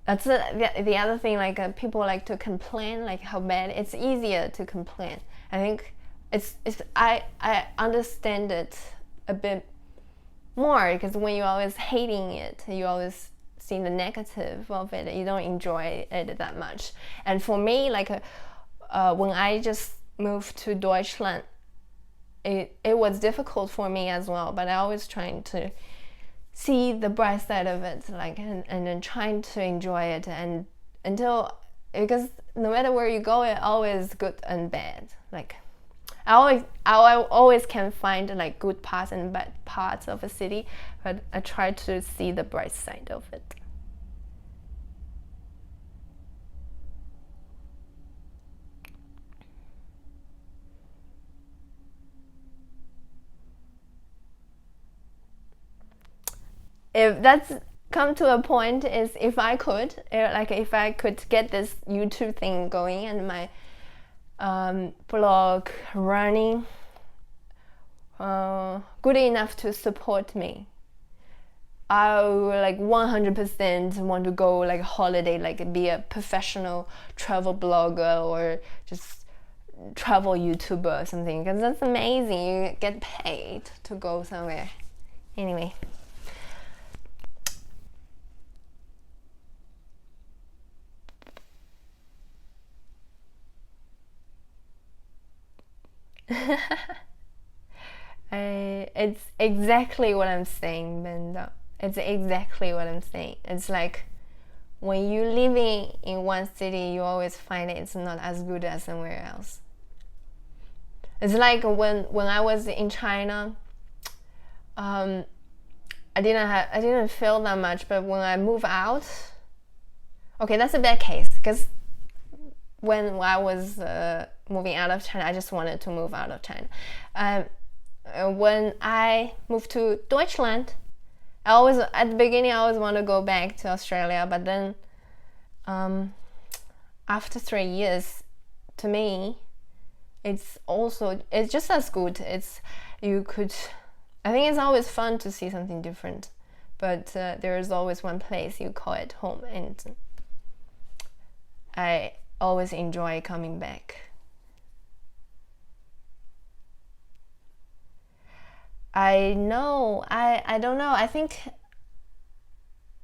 That's the other thing. Like, people like to complain, like how bad. It's easier to complain. I think I understand it a bit more, because when you're always hating it, you always see the negative of it. You don't enjoy it that much. And for me, like when I just moved to Deutschland, it was difficult for me as well. But I always trying to see the bright side of it, like, and then trying to enjoy it, and because no matter where you go, it's always good and bad. Like, I always can find like good parts and bad parts of a city, but I try to see the bright side of it. If that's come to a point, is if I could get this YouTube thing going and my blog running good enough to support me, I would like 100% want to go like holiday, like be a professional travel blogger or just travel YouTuber or something, because that's amazing. You get paid to go somewhere. Anyway. It's exactly what I'm saying, Benda. It's exactly what I'm saying. It's like when you're living in one city, you always find it's not as good as somewhere else. It's like when I was in China, I didn't feel that much, but when I move out, okay, that's a bad case, because when I was moving out of China, I just wanted to move out of China. When I moved to Deutschland, at the beginning I always want to go back to Australia, but then after 3 years, to me, it's just as good. I think it's always fun to see something different, but there is always one place you call it home, and I always enjoy coming back. I know, I don't know. I think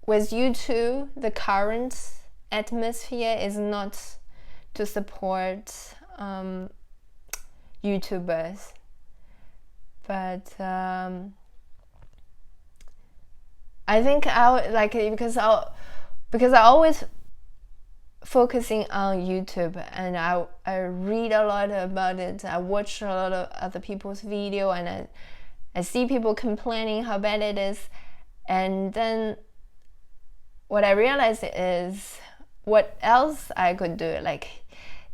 with YouTube, the current atmosphere is not to support YouTubers, but I think because I always focusing on YouTube, and I read a lot about it. I watch a lot of other people's video, and I see people complaining how bad it is, and then what I realized is what else I could do. Like,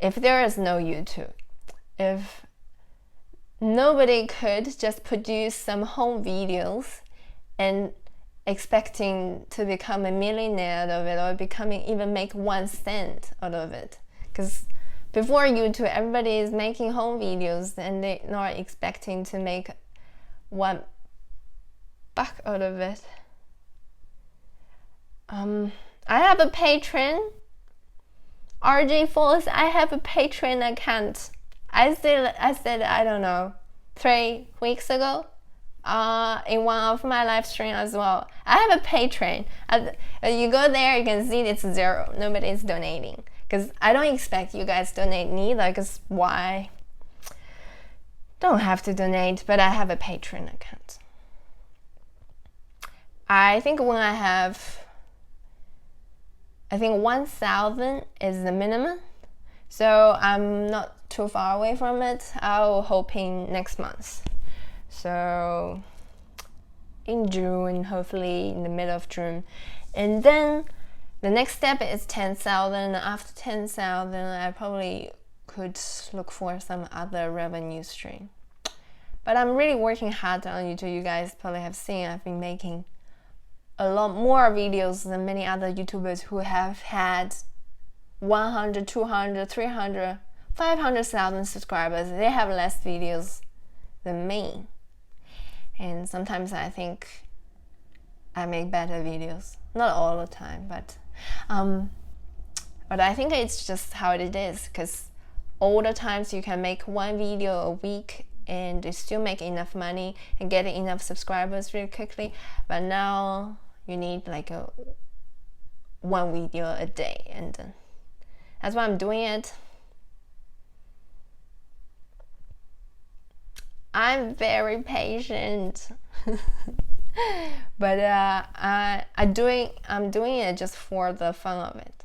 if there is no YouTube, if nobody could just produce some home videos and expecting to become a millionaire out of it, or even make 1 cent out of it, because before YouTube, everybody is making home videos and they're not expecting to make $1 out of it. I have a Patreon, RJ Force. I have a Patreon account. I said I don't know, 3 weeks ago, in one of my live stream as well. I have a Patreon. You go there, you can see it's 0. Nobody is donating because I don't expect you guys to donate neither. Because why? Don't have to donate, but I have a Patreon account. I think when I think 1,000 is the minimum, so I'm not too far away from it. I'm hoping next month. So in June, hopefully in the middle of June. And then the next step is 10,000. After 10,000, I probably could look for some other revenue stream. But I'm really working hard on YouTube. You guys probably have seen I've been making a lot more videos than many other YouTubers who have had 100, 200, 300, 500,000 subscribers. They have less videos than me. And sometimes I think I make better videos. Not all the time, but I think it's just how it is, because all the times you can make one video a week and you still make enough money and get enough subscribers really quickly. But now you need like one video a day, and that's why I'm doing it. I'm very patient. But I'm doing it just for the fun of it.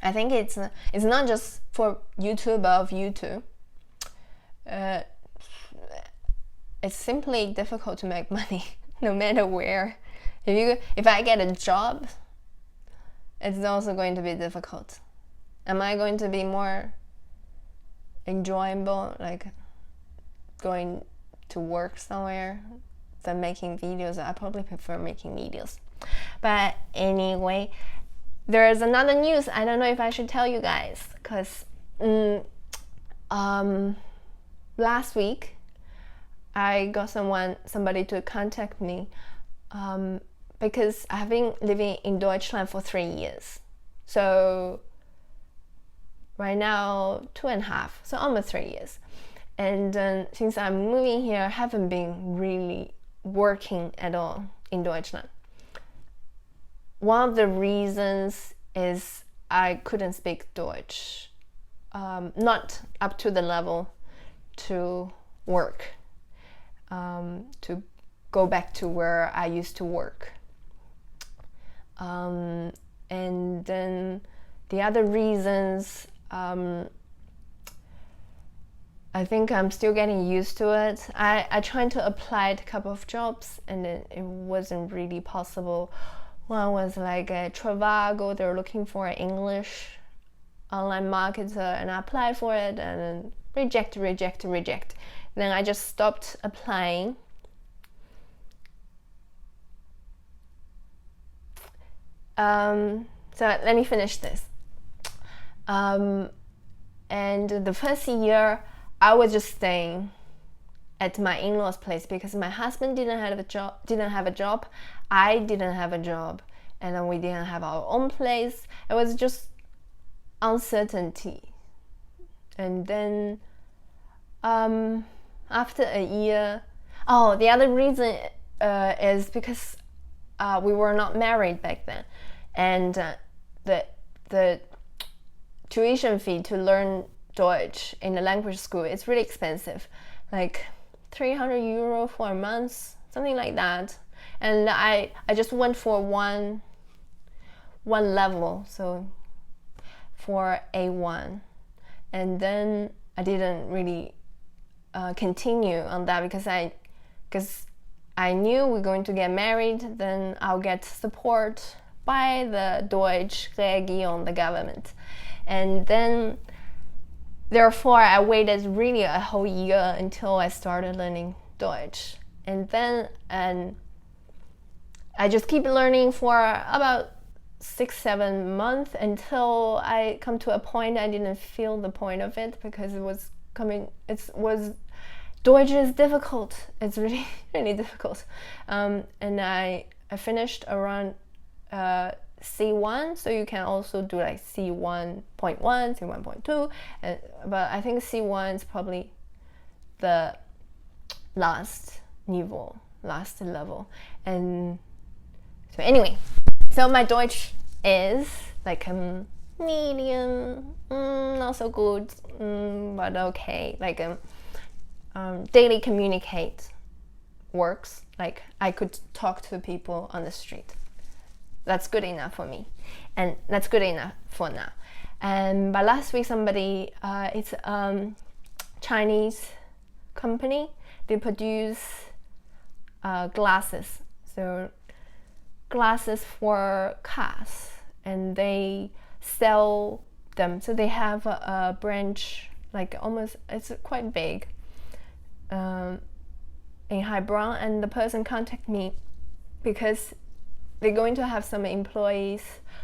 I think it's not just for YouTube of YouTube. It's simply difficult to make money no matter where. If I get a job, it's also going to be difficult. Am I going to be more enjoyable, like going to work somewhere, than making videos? I probably prefer making videos. But anyway, there's another news. I don't know if I should tell you guys, because last week I got somebody to contact me because I've been living in Deutschland for 3 years. So right now 2.5, so almost 3 years. And since I'm moving here, I haven't been really working at all in Deutschland. One of the reasons is I couldn't speak Deutsch, not up to the level to work, to go back to where I used to work. And then the other reasons, I think I'm still getting used to it. I tried to apply a couple of jobs and it wasn't really possible. One was like a Travago. They were looking for an English online marketer, and I applied for it and then reject. Then I just stopped applying. So let me finish this. And the first year, I was just staying at my in-laws' place because my husband didn't have a job. I didn't have a job, and then we didn't have our own place. It was just uncertainty. And then after a year, the other reason is because we were not married back then, and the tuition fee to learn Deutsch in the language school is really expensive, like 300 euro for a month, something like that. And I just went for one level, so for A1, and then I didn't really continue on that because I knew we're going to get married, then I'll get support by the Deutsche Regierung, the government. And then therefore I waited really a whole year until I started learning Deutsch. And then I just keep learning for about 6-7 months until I come to a point I didn't feel the point of it, because Deutsch is difficult. It's really, really difficult. And I finished around C1, so you can also do like C1.1, C1.2, but I think C1 is probably the last level. And so anyway, so my Deutsch is like medium, not so good, but okay. Like daily communicate works. Like I could talk to people on the street. That's good enough for me, and that's good enough for now. And but last week somebody, it's Chinese company. They produce glasses, so glasses for cars, and they sell them. So they have a branch, like almost, it's quite big, in Heilbronn, and the person contacted me because they're going to have some employees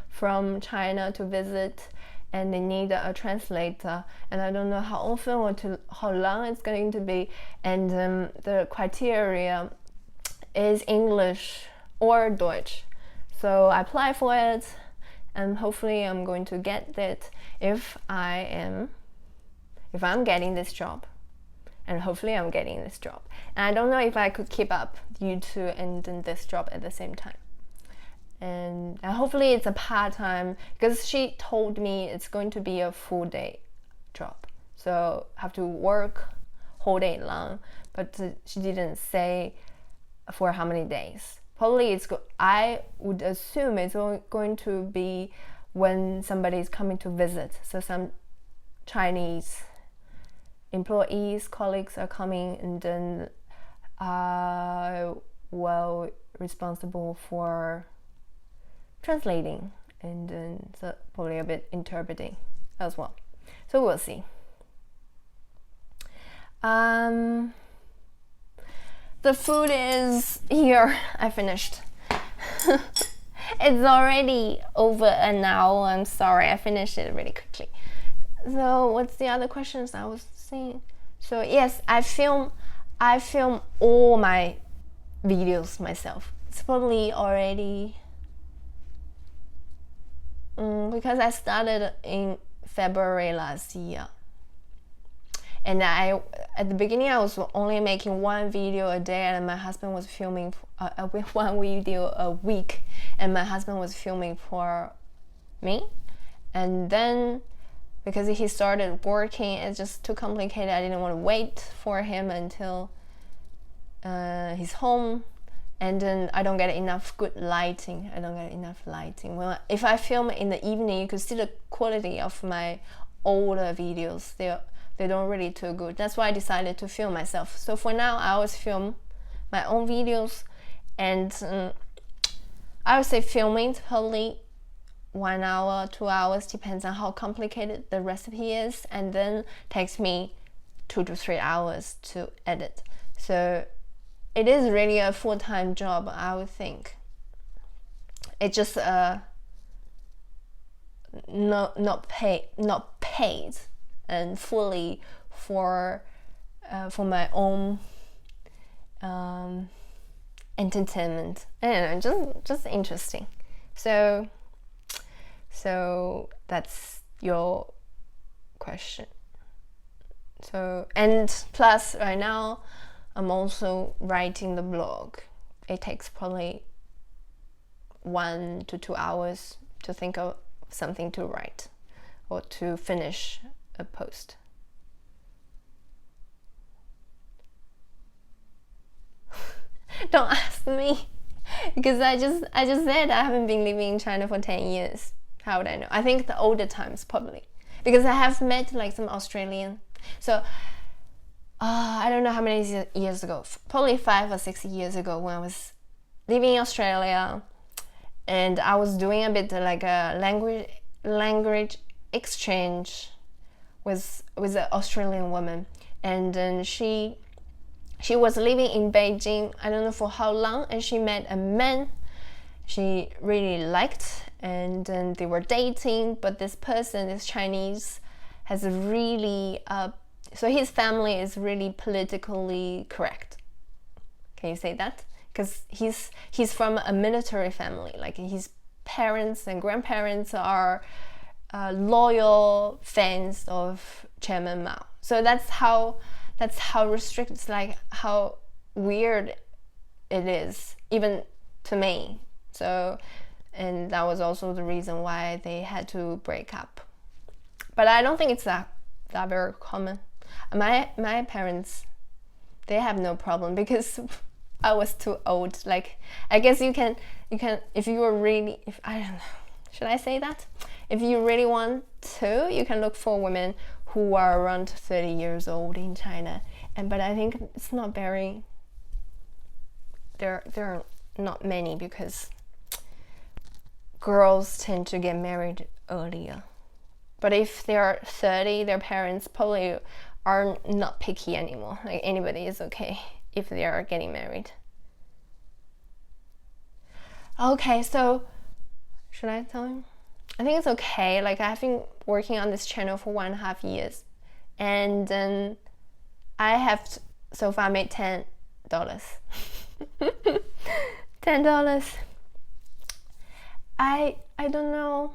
from China to visit, and they need a translator, and I don't know how often or how long it's going to be, and the criteria is English or Deutsch. So I apply for it, and hopefully I'm going to get it if I'm getting this job, and hopefully I'm getting this job. And I don't know if I could keep up YouTube and this job at the same time. And hopefully it's a part-time, because she told me it's going to be a full-day job, so I have to work whole day long, but she didn't say for how many days. Probably I would assume it's going to be when somebody is coming to visit, so some Chinese employees, colleagues are coming, and then I will responsible for translating, and then so probably a bit interpreting as well. So we'll see. The food is here. I finished. It's already over an hour. I'm sorry, I finished it really quickly. So what's the other questions I was saying? So yes, I film all my videos myself. It's probably already because I started in February last year, and at the beginning I was only making one video a day, and my husband was filming one video a week, and my husband was filming for me. And then because he started working, it's just too complicated. I didn't want to wait for him until he's home. And then I don't get enough good lighting. Well, if I film in the evening, you could see the quality of my older videos. They don't really too good. That's why I decided to film myself. So for now, I always film my own videos, and I would say filming probably 1 hour, 2 hours, depends on how complicated the recipe is, and then takes me 2 to 3 hours to edit. So it is really a full-time job, I would think. It's just not paid and fully for my own entertainment. I don't know, just interesting. So that's your question. So, and plus right now I'm also writing the blog. It takes probably 1 to 2 hours to think of something to write or to finish a post. Don't ask me, because I just said I haven't been living in China for 10 years. How would I know? I think the older times probably, because I have met like some Australian. So I don't know how many years ago, probably 5 or 6 years ago, when I was living in Australia, and I was doing a bit like a language exchange with an Australian woman, and then she was living in Beijing, I don't know for how long, and she met a man she really liked, and then they were dating, but this person, this Chinese, has a really so his family is really politically correct. Can you say that? Because he's from a military family, like he's parents and grandparents are loyal fans of Chairman Mao. So that's how restricted, like how weird it is, even to me. So, and that was also the reason why they had to break up. But I don't think it's that very common. My parents, they have no problem because I was too old. Like, I guess you can if you were really, if I don't know, should I say that? If you really want to, you can look for women who are around 30 years old in China. But I think it's not very, there are not many, because girls tend to get married earlier. But if they are 30, their parents probably are not picky anymore. Like, anybody is okay if they are getting married. Okay, so should I tell him? I think it's okay. Like, I've been working on this channel for 1.5 years, and then I have so far made $10. $10. I don't know.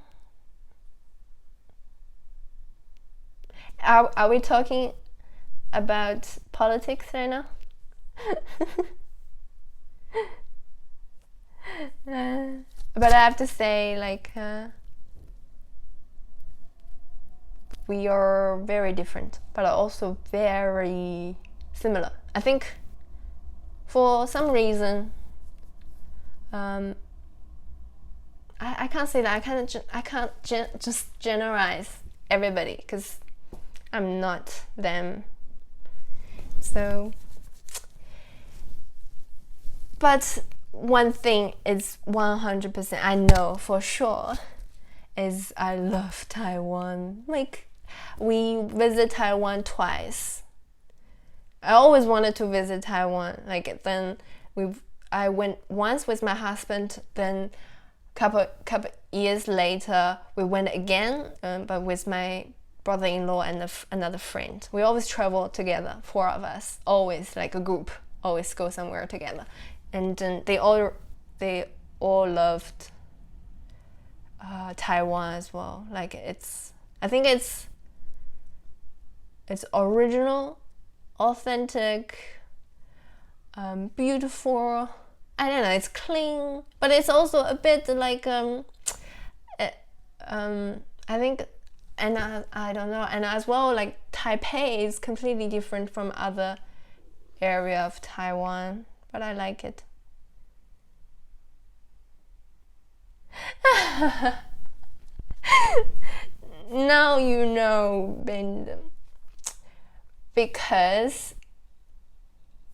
Are we talking about politics right now? But I have to say, like, we are very different, but also very similar. I think for some reason, I can't say that. I can't just generalize everybody, because I'm not them. So, but one thing is 100% I know for sure is I love Taiwan. Like, we visit Taiwan twice. I always wanted to visit Taiwan. Like, then I went once with my husband, then couple years later we went again, but with my brother-in-law and another friend. We always travel together, 4 of us, always like a group, always go somewhere together. And they all loved Taiwan as well. Like, I think it's original, authentic, beautiful. I don't know, it's clean, but it's also a bit like I think, and I don't know, and as well, like, Taipei is completely different from other area of Taiwan, but I like it. Now you know, Ben, because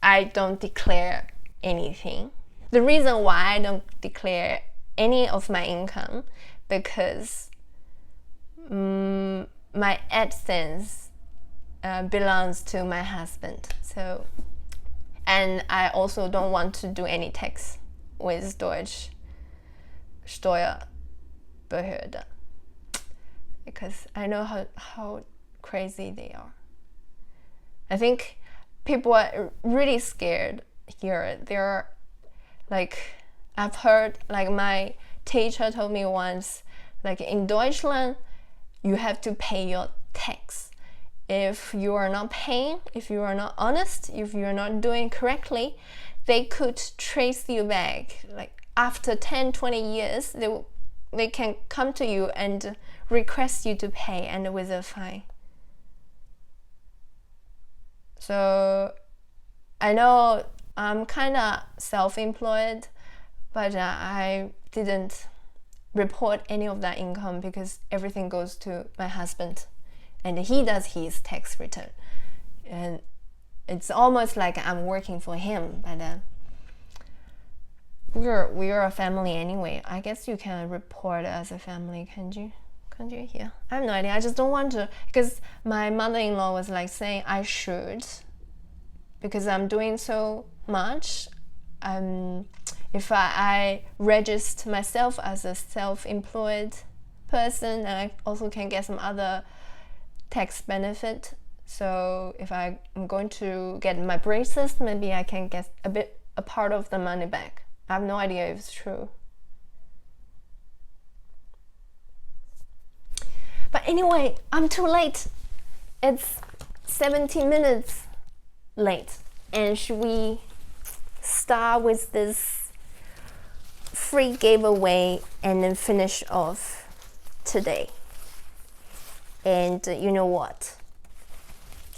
I don't declare anything. The reason why I don't declare any of my income, because my AdSense belongs to my husband. So, and I also don't want to do any tax with Deutsch Steuerbehörde, because I know how crazy they are. I think people are really scared here. They're like, I've heard, like, my teacher told me once, like, in Deutschland you have to pay your tax. If you are not paying, if you are not honest, if you are not doing correctly, they could trace you back. Like, after 10-20 years, they can come to you and request you to pay, and with a fine. So I know I'm kind of self-employed, but I didn't report any of that income because everything goes to my husband, and he does his tax return, and it's almost like I'm working for him. But we're a family anyway. I guess you can report as a family, can't you? Yeah, I have no idea. I just don't want to, because my mother-in-law was like saying I should, because I'm doing so much. If I register myself as a self-employed person, I also can get some other tax benefit. So if I'm going to get my braces, maybe I can get a part of the money back. I have no idea if it's true. But anyway, I'm too late. It's 17 minutes late. And should we start with this free giveaway and then finish off today? And you know what?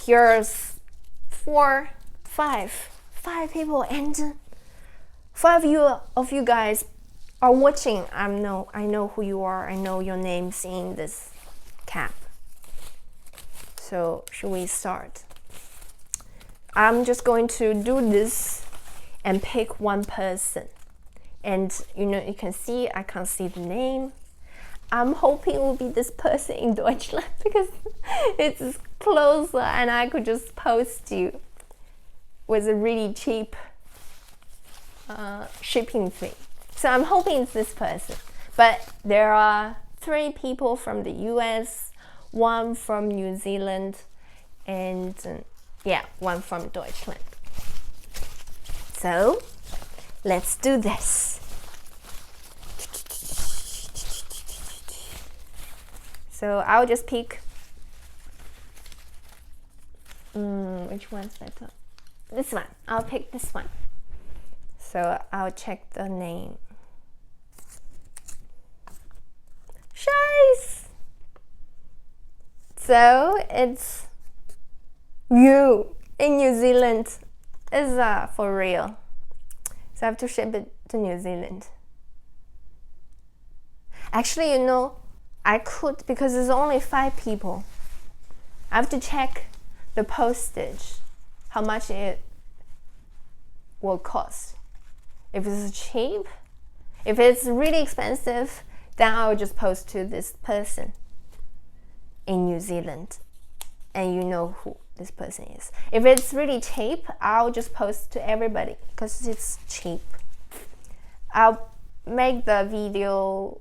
Here's five people, and 5 of you guys are watching. I know who you are. I know your names in this cap. So should we start? I'm just going to do this and pick one person. And you can see I can't see the name. I'm hoping it will be this person in Deutschland because it's closer and I could just post you with a really cheap shipping fee. So I'm hoping it's this person. But there are 3 people from the US, 1 from New Zealand, and 1 from Deutschland. So let's do this. So I'll just pick which one's better? This one. I'll pick this one. So I'll check the name. Scheiß! So it's you in New Zealand. Is that for real? So I have to ship it to New Zealand. Actually, I could, because there's only 5 people. I have to check the postage, how much it will cost. If it's cheap, if it's really expensive, then I'll just post to this person in New Zealand. And you know who this person is. If it's really cheap, I'll just post to everybody because it's cheap. I'll make the video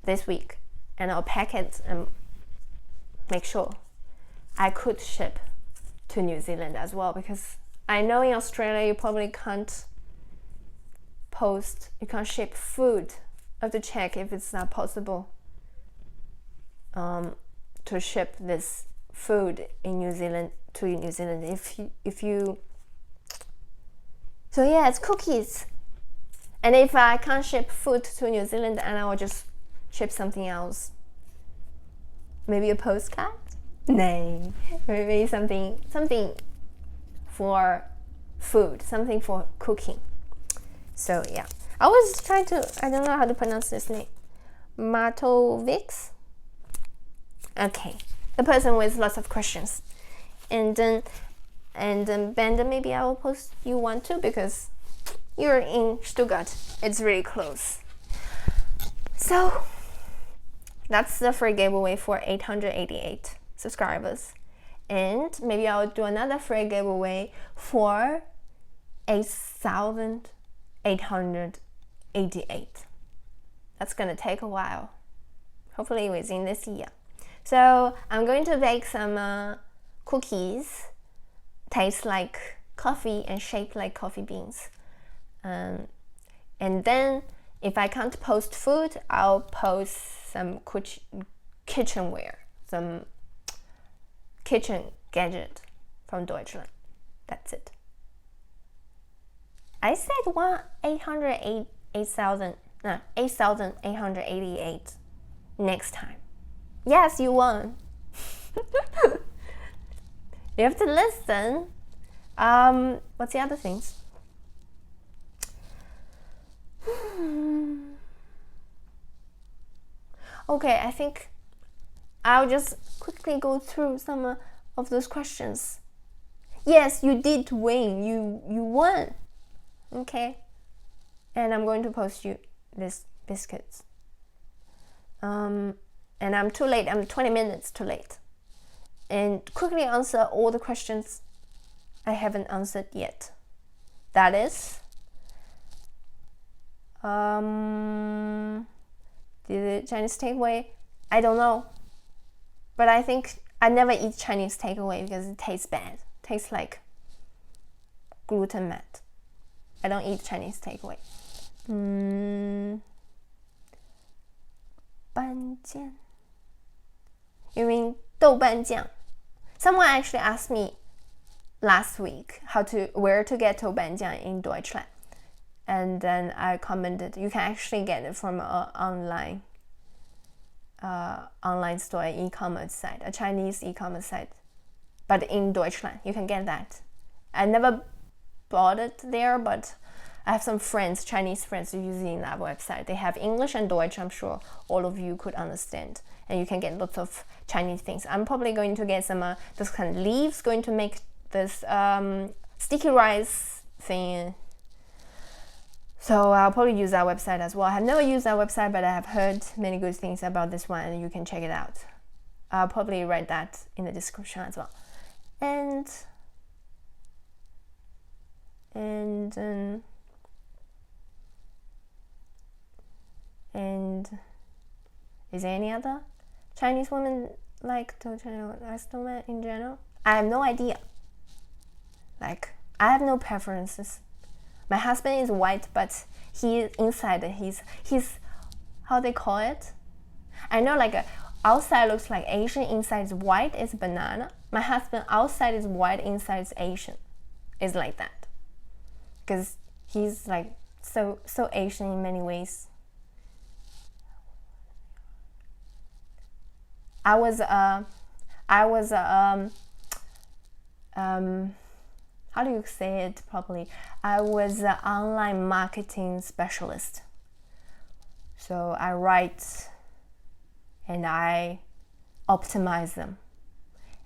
this week and I'll pack it and make sure I could ship to New Zealand as well, because I know in Australia you probably can't ship food. I have to check if it's not possible to ship this food in New Zealand to New Zealand. So yeah, it's cookies. And if I can't ship food to New Zealand, and I will just ship something else. Maybe a postcard? No. Maybe something for food, something for cooking. So yeah. I was trying to, I don't know how to pronounce this name. Matovics? Okay. The person with lots of questions. And then Banda, maybe I will post you one too, because you're in Stuttgart. It's really close. So that's the free giveaway for 888 subscribers. And maybe I'll do another free giveaway for 8,888. That's gonna take a while. Hopefully within this year. So I'm going to bake some cookies, taste like coffee and shaped like coffee beans. And then if I can't post food, I'll post some kitchenware, some kitchen gadget from Deutschland. That's it. I said 8,888 next time. Yes, you won. You have to listen. What's the other things? Okay, I think I'll just quickly go through some of those questions. Yes, you did win. You won. Okay. And I'm going to post you these biscuits. And I'm too late. I'm 20 minutes too late. And quickly answer all the questions I haven't answered yet. That is, the Chinese takeaway, I don't know. But I think I never eat Chinese takeaway because it tastes bad. It tastes like gluten mat. I don't eat Chinese takeaway. 半件 You mean 豆瓣酱? Someone actually asked me last week where to get 豆瓣酱 in Deutschland. And then I commented, you can actually get it from an online store, e-commerce site, a Chinese e-commerce site. But in Deutschland, you can get that. I never bought it there, but I have some friends, Chinese friends, using that website. They have English and Deutsch. I'm sure all of you could understand. And you can get lots of Chinese things. I'm probably going to get some those kind of leaves, going to make this sticky rice thing. So I'll probably use that website as well. I have never used that website, but I have heard many good things about this one, and you can check it out. I'll probably write that in the description as well. And is there any other Chinese women like to restaurant in general? I have no idea. Like, I have no preferences. My husband is white, but he's how they call it? I know, like, outside looks like Asian, inside is white, is banana. My husband outside is white, inside is Asian. It's like that. Because he's like so Asian in many ways. I was how do you say it properly? I was an online marketing specialist. So I write and I optimize them.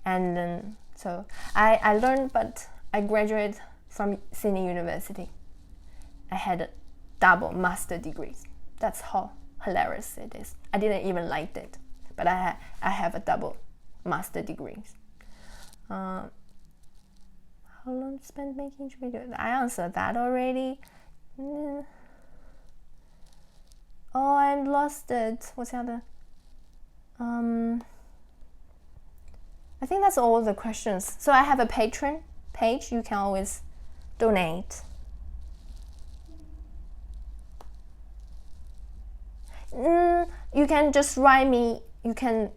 And then, so I learned, but I graduated from Sydney University. I had a double master degrees. That's how hilarious it is. I didn't even like it, but I have a double master degrees. How long did you spend making each video? I answered that already. Oh, I lost it. What's the other? I think that's all the questions. So I have a Patreon page. You can always donate. You can just write me. You can.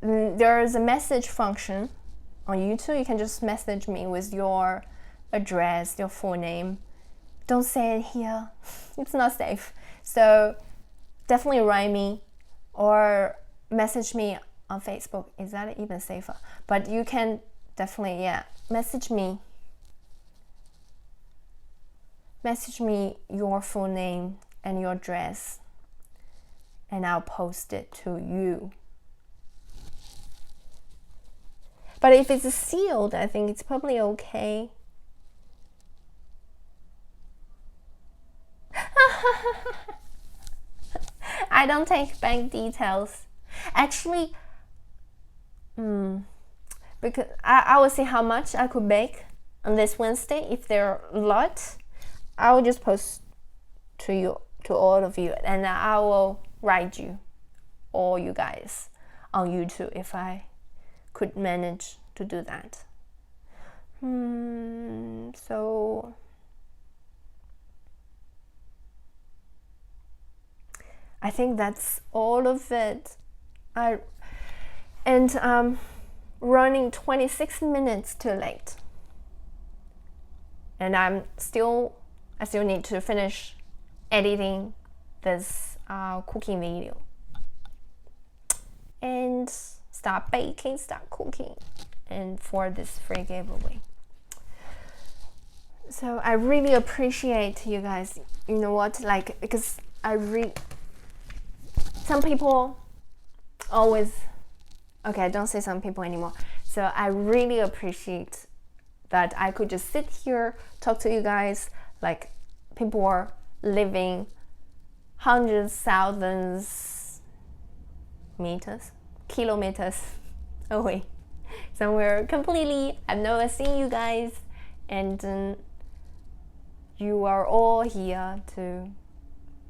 There is a message function on YouTube. You can just message me with your address, your full name. Don't say it here. It's not safe. So definitely write me or message me on Facebook. Is that even safer? But you can definitely, message me. Message me your full name and your address, and I'll post it to you. But if it's sealed, I think it's probably okay. I don't take bank details. Actually, because I will see how much I could bake on this Wednesday. If there are a lot, I will just post to you, to all of you, and I will write you, all you guys, on YouTube if I could manage to do that. So I think that's all of it. I'm running 26 minutes too late, and I still need to finish editing this cooking video and start baking, start cooking, and for this free giveaway. So I really appreciate you guys. You know what? Like, because some people always, okay, don't say some people anymore. So I really appreciate that I could just sit here, talk to you guys. Like, people are living hundreds, thousands kilometers away, somewhere completely I've never seen you guys, and you are all here to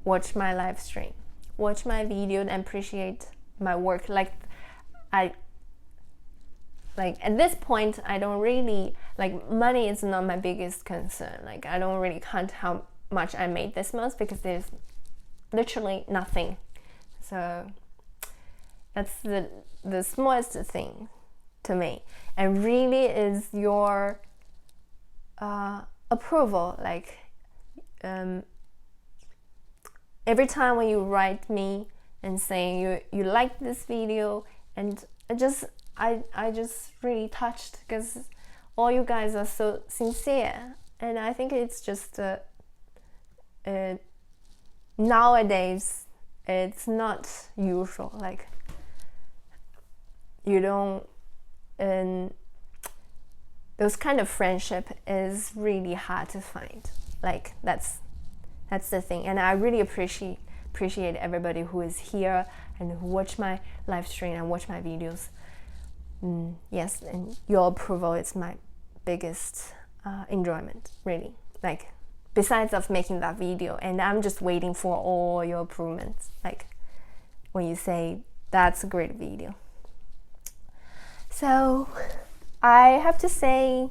watch my live stream, watch my video, and appreciate my work. Like, at this point, I don't really, money is not my biggest concern. Like, I don't really count how much I made this month because there's literally nothing. So That's the smallest thing to me, and really is your approval. Like every time when you write me and saying you like this video, and I just really touched, because all you guys are so sincere, and I think it's just nowadays it's not usual. Like you don't, those kind of friendship is really hard to find. Like that's the thing, and I really appreciate everybody who is here and who watch my live stream and watch my videos. Yes, and your approval is my biggest enjoyment, really. Like besides of making that video, and I'm just waiting for all your improvements, like when you say that's a great video. So I have to say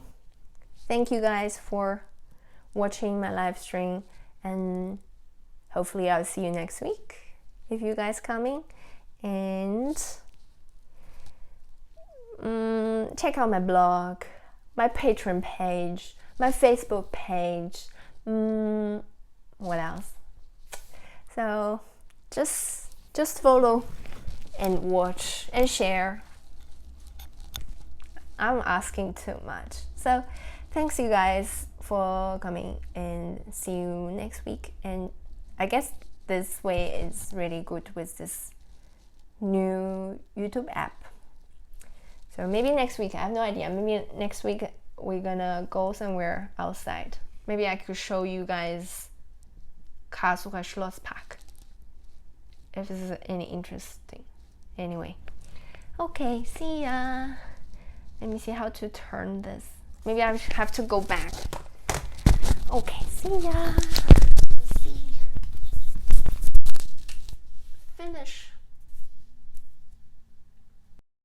thank you guys for watching my live stream, and hopefully I'll see you next week if you guys coming. And check out my blog, my Patreon page, my Facebook page. What else? So just follow and watch and share. I'm asking too much. So thanks you guys for coming, and see you next week. And I guess this way is really good with this new YouTube app. So maybe next week, I have no idea, maybe next week we're gonna go somewhere outside. Maybe I could show you guys Karlsruhe Schlosspark, if this is any interesting. Anyway, okay, see ya. Let me see how to turn this. Maybe I have to go back. Okay, see ya.